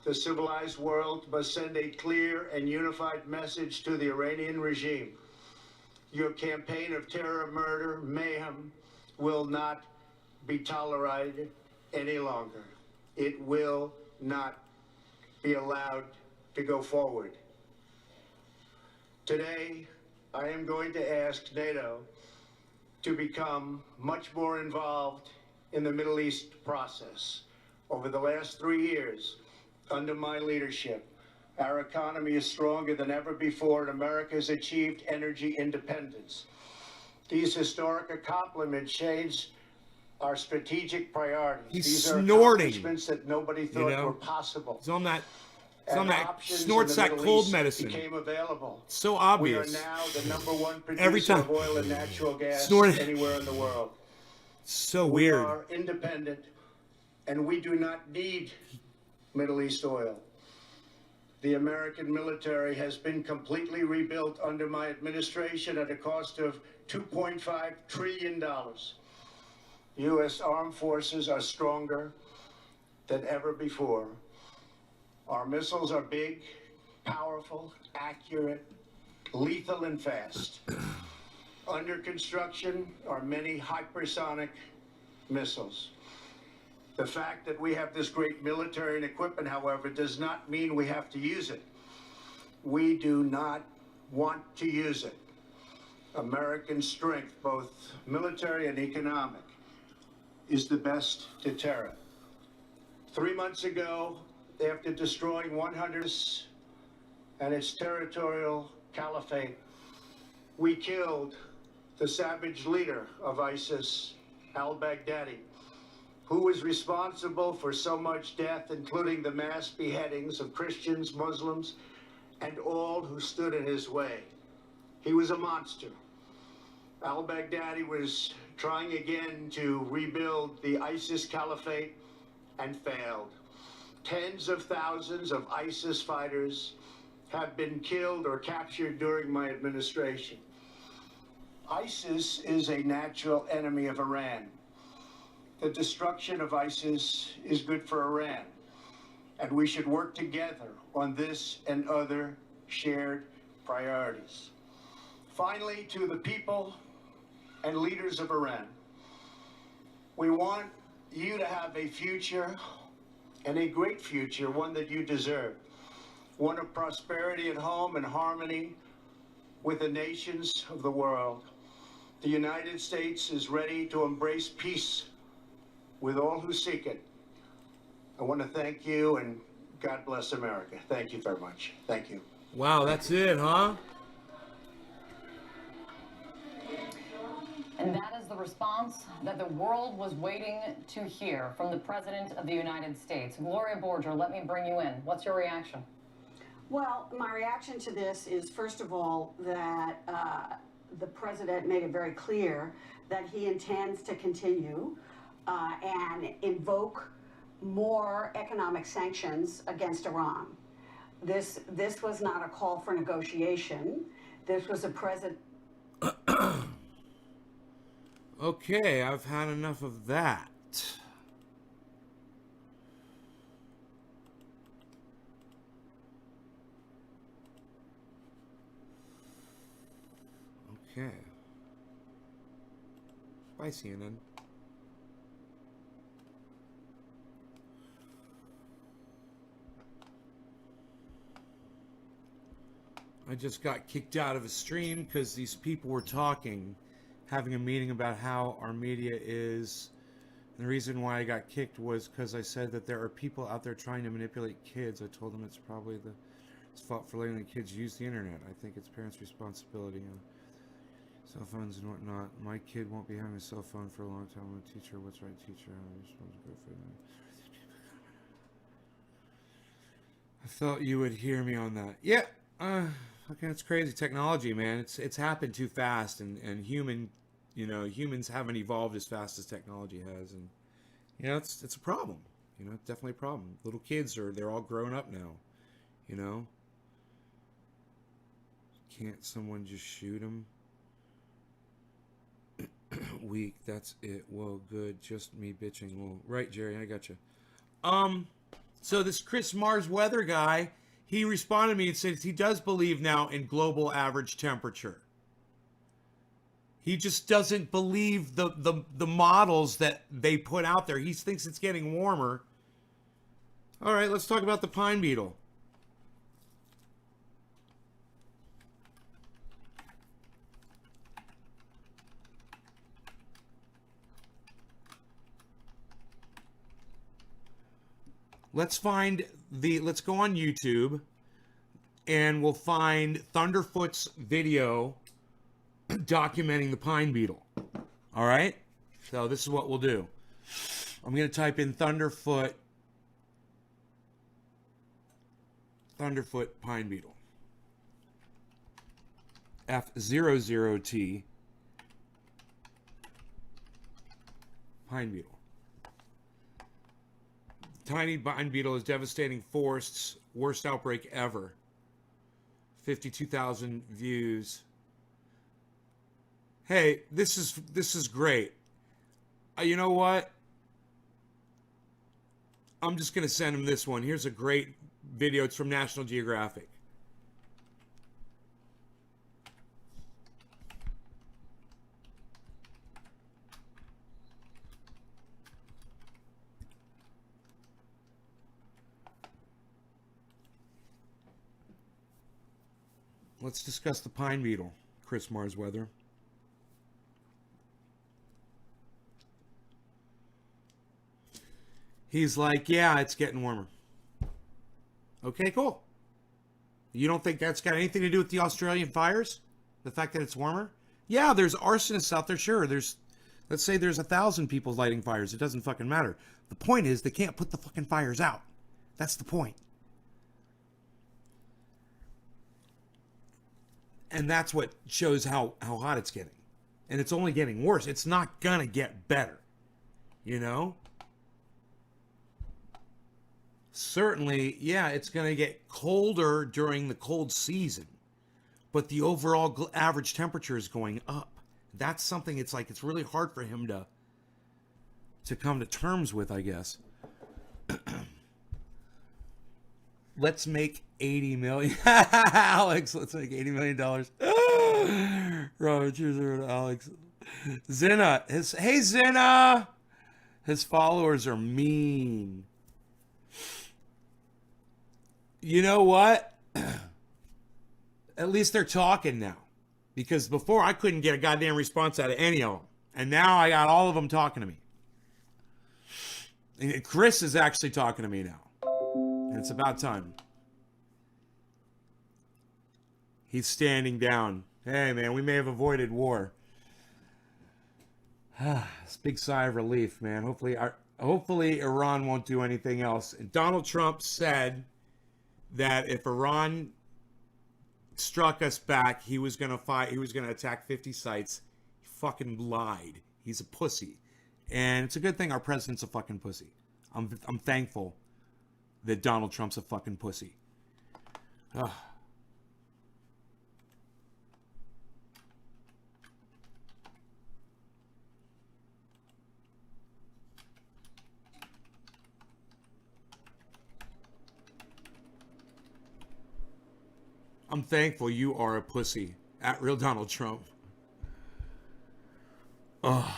The civilized world must send a clear and unified message to the Iranian regime. Your campaign of terror, murder, mayhem will not be tolerated any longer. It will not be allowed to go forward. Today, I am going to ask NATO to become much more involved in the Middle East process. Over the last 3 years, under my leadership, our economy is stronger than ever before, and America has achieved energy independence. These historic accomplishments change our strategic priorities. He's These are snorting, accomplishments that nobody thought were possible. He's on that. He's And on that. options in Snorts the that Middle cold East medicine. became available. So We obvious. are now the #1 producer Every time. of oil and natural gas Snorting. anywhere in the world. So We weird. are independent, and we do not need Middle East oil. The American military has been completely rebuilt under my administration at a cost of $2.5 trillion. U.S. armed forces are stronger than ever before. Our missiles are big, powerful, accurate, lethal, and fast. Under construction are many hypersonic missiles. The fact that we have this great military and equipment, however, does not mean we have to use it. We do not want to use it. American strength, both military and economic, is the best deterrent. 3 months ago, after destroying 100 and its territorial caliphate, we killed the savage leader of ISIS, al-Baghdadi, who was responsible for so much death, including the mass beheadings of Christians, Muslims, and all who stood in his way. He was a monster. Al-Baghdadi was trying again to rebuild the ISIS caliphate and failed. Tens of thousands of ISIS fighters have been killed or captured during my administration. ISIS is a natural enemy of Iran. The destruction of ISIS is good for Iran, and we should work together on this and other shared priorities. Finally, to the people and leaders of Iran, we want you to have a future, and a great future, one that you deserve. One of prosperity at home and harmony with the nations of the world. The United States is ready to embrace peace with all who seek it. I want to thank you, and God bless America. Thank you very much. Thank you. Wow, that's it, huh? And that is the response that the world was waiting to hear from the President of the United States. Gloria Borger, let me bring you in. What's your reaction? Well, my reaction to this is, first of all, that the president made it very clear that he intends to continue and invoke more economic sanctions against Iran. This was not a call for negotiation. This was a president. Okay, I've had enough of that. Okay. Bye, CNN. I just got kicked out of a stream because these people were talking, having a meeting about how our media is. And the reason why I got kicked was because I said that there are people out there trying to manipulate kids. I told them it's probably it's fault for letting the kids use the internet. I think it's parents' responsibility. Cell phones and whatnot. My kid won't be having a cell phone for a long time. I'm a teacher. What's right, teacher? I'm supposed to go for that. I thought you would hear me on that. Yeah. Okay, it's crazy technology, man. It's happened too fast, and humans haven't evolved as fast as technology has, and it's a problem. It's definitely a problem. Little kids they're all grown up now. Can't someone just shoot them? Weak. That's it. Well, good. Just me bitching. Well, right, Jerry. I got you. So this Chris Mars weather guy. He responded to me and said he does believe now in global average temperature. He just doesn't believe the models that they put out there. He thinks it's getting warmer. All right, let's talk about the pine beetle. Let's go on YouTube and we'll find Thunderfoot's video documenting the pine beetle. All right? So this is what we'll do. I'm going to type in Thunderfoot pine beetle. F00T pine beetle. Tiny pine beetle is devastating forests. Worst outbreak ever. 52,000 views. Hey, this is great. You know what? I'm just going to send him this one. Here's a great video. It's from National Geographic. Let's discuss the pine beetle, Chris Mars weather. He's like, yeah, it's getting warmer. Okay, cool. You don't think that's got anything to do with the Australian fires? The fact that it's warmer? Yeah, there's arsonists out there, sure. Let's say there's 1,000 people lighting fires. It doesn't fucking matter. The point is they can't put the fucking fires out. That's the point. And that's what shows how hot it's getting. And it's only getting worse. It's not gonna get better. Certainly, yeah, it's gonna get colder during the cold season. But the overall average temperature is going up. That's something it's really hard for him to come to terms with, I guess. Let's make $80 million. Alex, let's make $80 million. Robert, cheers over to Alex. Zinna. Hey, Zinna. His followers are mean. You know what? At least they're talking now. Because before I couldn't get a goddamn response out of any of them. And now I got all of them talking to me. And Chris is actually talking to me now. And it's about time. He's standing down. Hey, man, we may have avoided war. It's a big sigh of relief, man. Hopefully Iran won't do anything else. And Donald Trump said that if Iran struck us back, he was going to fight. He was going to attack 50 sites. He fucking lied. He's a pussy. And it's a good thing our president's a fucking pussy. I'm thankful that Donald Trump's a fucking pussy. Ugh. I'm thankful you are a pussy. At Real Donald Trump. Oh,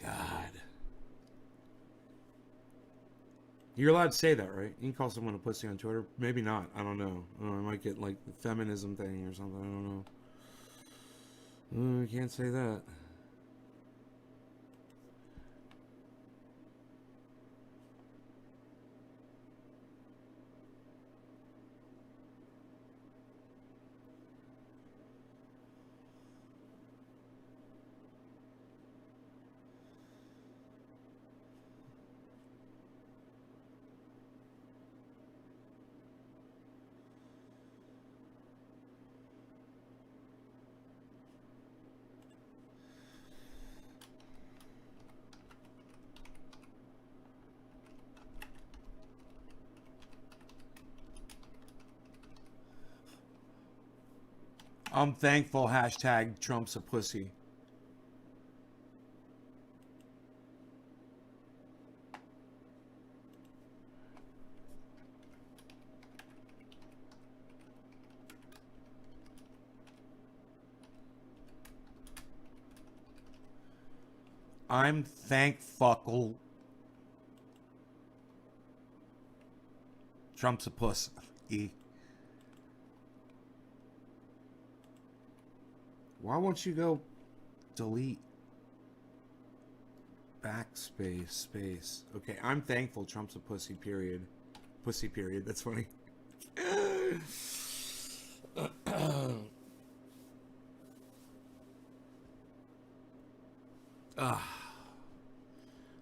God. You're allowed to say that, right? You can call someone a pussy on Twitter. Maybe not. I don't know. I might get like the feminism thing or something. I don't know. I can't say that. I'm thankful hashtag Trump's a pussy. I'm thankful Trump's a pussy. Why won't you go delete? Backspace, space. Okay, I'm thankful Trump's a pussy, period. Pussy, period. That's funny.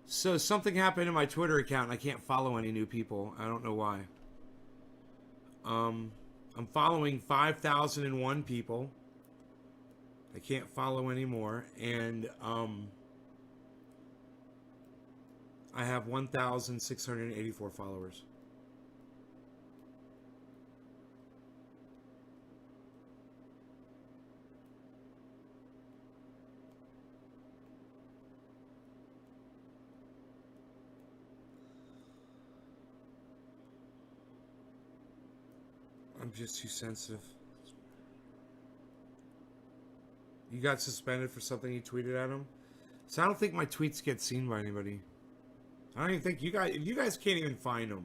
So something happened in my Twitter account and I can't follow any new people. I don't know why. I'm following 5,001 people. I can't follow anymore, and I have 1,684 followers. I'm just too sensitive. You got suspended for something you tweeted at him? So I don't think my tweets get seen by anybody. I don't even think you guys can't even find them.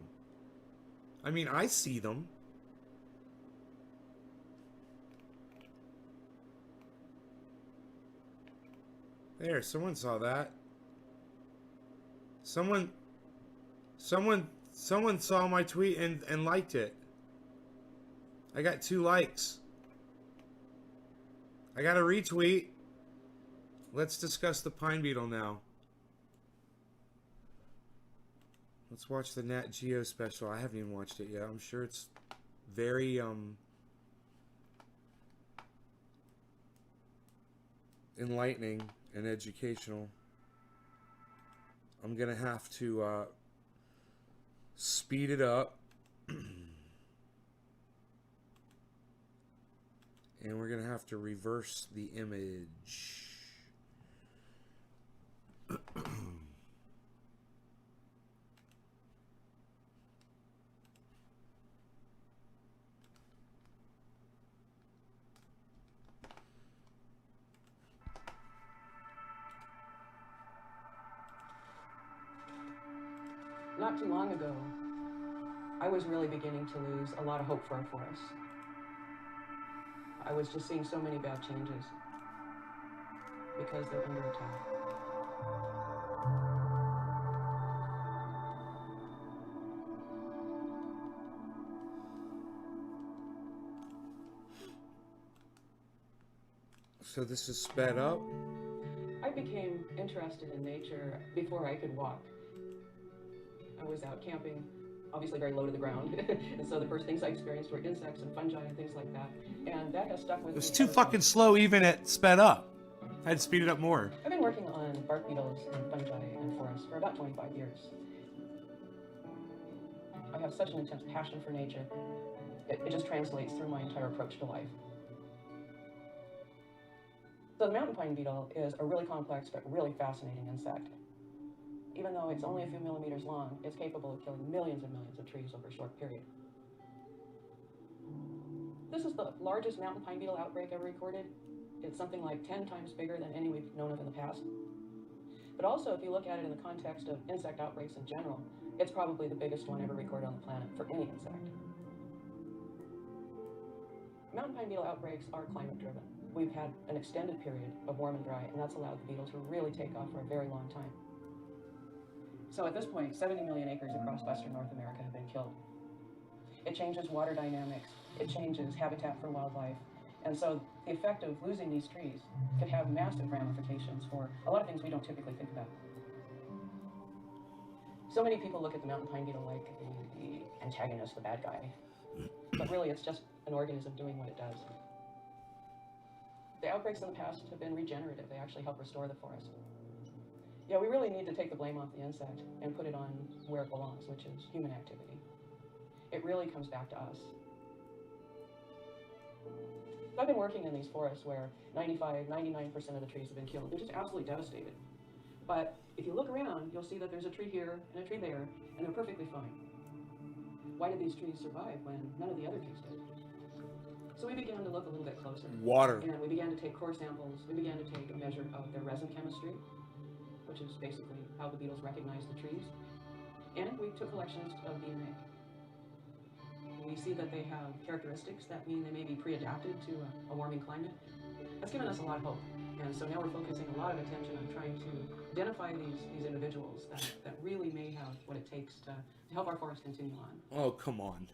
I mean, I see them. There, someone saw that. Someone saw my tweet and liked it. I got 2 likes. I got a retweet. Let's discuss the Pine Beetle now. Let's watch the Nat Geo special. I haven't even watched it yet. I'm sure it's very enlightening and educational. I'm gonna have to speed it up. And we're going to have to reverse the image. Not too long ago, I was really beginning to lose a lot of hope for our forests. I was just seeing so many bad changes because they're under attack. So this is sped up? I became interested in nature before I could walk. I was out camping, obviously very low to the ground, and so the first things I experienced were insects and fungi and things like that, and that has stuck with me. It's too fucking slow even at sped up. I'd speed it up more. I've been working on bark beetles and fungi and forests for about 25 years. I have such an intense passion for nature. It just translates through my entire approach to life. So the mountain pine beetle is a really complex but really fascinating insect. Even though it's only a few millimeters long, it's capable of killing millions and millions of trees over a short period. This is the largest mountain pine beetle outbreak ever recorded. It's something like 10 times bigger than any we've known of in the past. But also, if you look at it in the context of insect outbreaks in general, it's probably the biggest one ever recorded on the planet for any insect. Mountain pine beetle outbreaks are climate driven. We've had an extended period of warm and dry, and that's allowed the beetle to really take off for a very long time. So at this point, 70 million acres across Western North America have been killed. It changes water dynamics, it changes habitat for wildlife, and so the effect of losing these trees could have massive ramifications for a lot of things we don't typically think about. So many people look at the mountain pine beetle like the antagonist, the bad guy, but really it's just an organism doing what it does. The outbreaks in the past have been regenerative. They actually help restore the forest. Yeah, we really need to take the blame off the insect and put it on where it belongs, which is human activity. It really comes back to us. I've been working in these forests where 95, 99% of the trees have been killed. They're just absolutely devastated. But if you look around, you'll see that there's a tree here and a tree there, and they're perfectly fine. Why did these trees survive when none of the other trees did? So we began to look a little bit closer. Water. And we began to take core samples. We began to take a measure of their resin chemistry, which is basically how the beetles recognize the trees. And we took collections of DNA. We see that they have characteristics that mean they may be pre-adapted to a warming climate. That's given us a lot of hope. And so now we're focusing a lot of attention on trying to identify these individuals that really may have what it takes to help our forest continue on. Oh, come on.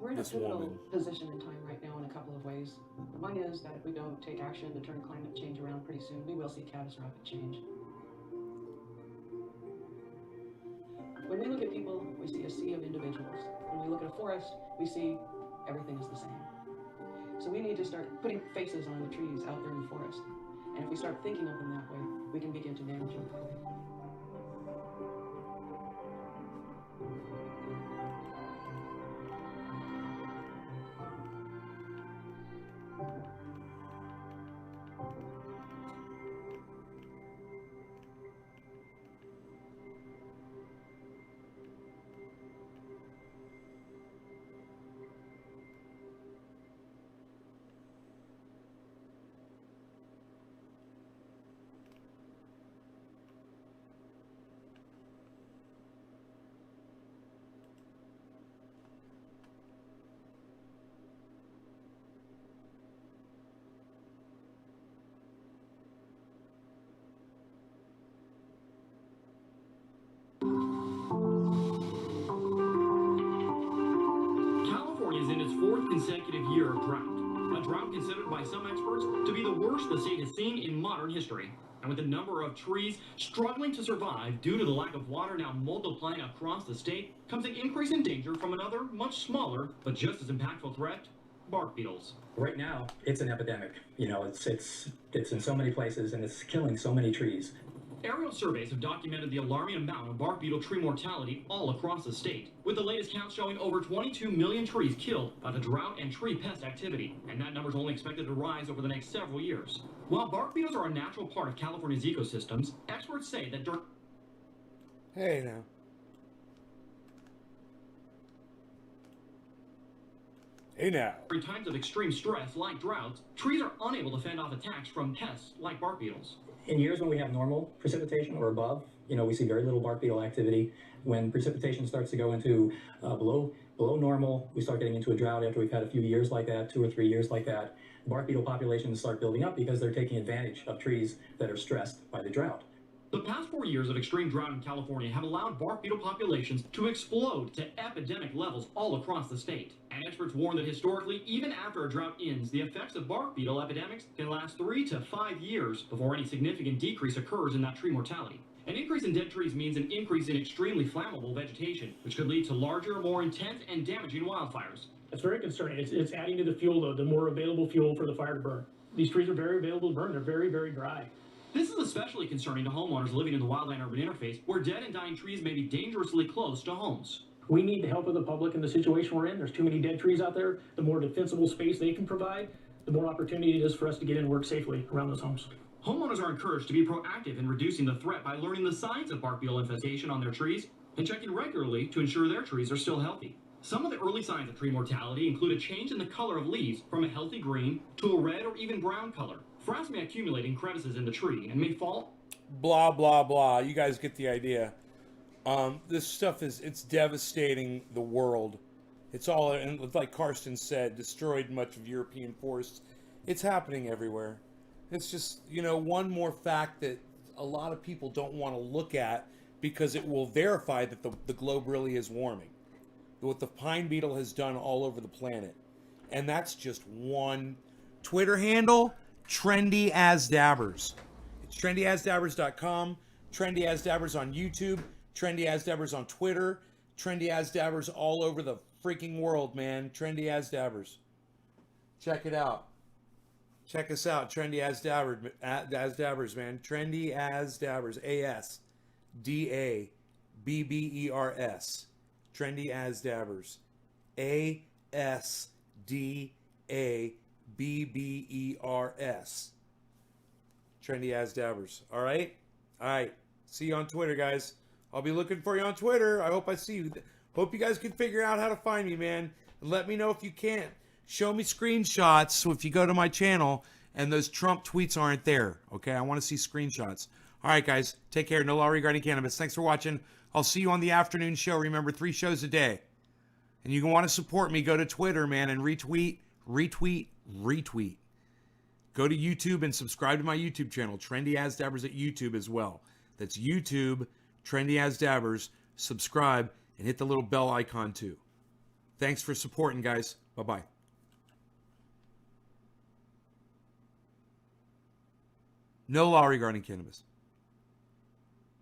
We're in a This pivotal woman. position in time right now in a couple of ways. One is that if we don't take action to turn climate change around pretty soon, we will see catastrophic change. When we look at people, we see a sea of individuals. When we look at a forest, we see everything is the same. So we need to start putting faces on the trees out there in the forest. And if we start thinking of them that way, we can begin to manage them that way. California is in its fourth consecutive year of drought. A drought considered by some experts to be the worst the state has seen in modern history. And with the number of trees struggling to survive due to the lack of water now multiplying across the state, comes an increase in danger from another, much smaller, but just as impactful threat, bark beetles. Right now, it's an epidemic. You know, it's in so many places and it's killing so many trees. Aerial surveys have documented the alarming amount of bark beetle tree mortality all across the state, with the latest count showing over 22 million trees killed by the drought and tree pest activity, and that number is only expected to rise over the next several years. While bark beetles are a natural part of California's ecosystems, experts say that during... Hey now. Hey now. During times of extreme stress like droughts, trees are unable to fend off attacks from pests like bark beetles. In years when we have normal precipitation or above, you know, we see very little bark beetle activity. When precipitation starts to go into below normal, we start getting into a drought after we've had a few years like that, 2 or 3 years like that. Bark beetle populations start building up because they're taking advantage of trees that are stressed by the drought. The past 4 years of extreme drought in California have allowed bark beetle populations to explode to epidemic levels all across the state. And experts warn that historically, even after a drought ends, the effects of bark beetle epidemics can last 3 to 5 years before any significant decrease occurs in that tree mortality. An increase in dead trees means an increase in extremely flammable vegetation, which could lead to larger, more intense, and damaging wildfires. It's very concerning. It's adding to the fuel, though, the more available fuel for the fire to burn. These trees are very available to burn. They're very, very dry. This is especially concerning to homeowners living in the wildland-urban interface, where dead and dying trees may be dangerously close to homes. We need the help of the public in the situation we're in. There's too many dead trees out there. The more defensible space they can provide, the more opportunity it is for us to get in and work safely around those homes. Homeowners are encouraged to be proactive in reducing the threat by learning the signs of bark beetle infestation on their trees and checking regularly to ensure their trees are still healthy. Some of the early signs of tree mortality include a change in the color of leaves from a healthy green to a red or even brown color. Frost may accumulate in crevices in the tree and may fall. Blah, blah, blah. You guys get the idea. This stuff it's devastating the world. It's all, and like Karsten said, destroyed much of European forests. It's happening everywhere. It's just, one more fact that a lot of people don't want to look at because it will verify that the globe really is warming. What the pine beetle has done all over the planet. And that's just one. Twitter handle, Trendy as Dabbers. It's trendyasdabbers.com, Trendy as Dabbers on YouTube, Trendy as Dabbers on Twitter, Trendy as Dabbers all over the freaking world, man. Trendy as Dabbers. Check it out. Check us out, Trendy as Dabbers, man. Trendy as Dabbers, ASDABBERS. Trendy as Dabbers, ASDABBERS. Trendy as Dabbers. All right. See you on Twitter, guys. I'll be looking for you on Twitter. I hope I see you. Hope you guys can figure out how to find me, man. And let me know if you can't. Show me screenshots so if you go to my channel and those Trump tweets aren't there. Okay, I want to see screenshots. All right, guys. Take care. No law regarding cannabis. Thanks for watching. I'll see you on the afternoon show. Remember, 3 shows a day. And you can want to support me, go to Twitter, man, and retweet. Go to YouTube and subscribe to my YouTube channel, Trendy as Dabbers at YouTube as well. That's YouTube, Trendy as Dabbers. Subscribe and hit the little bell icon too. Thanks for supporting, guys. Bye-bye. No law regarding cannabis.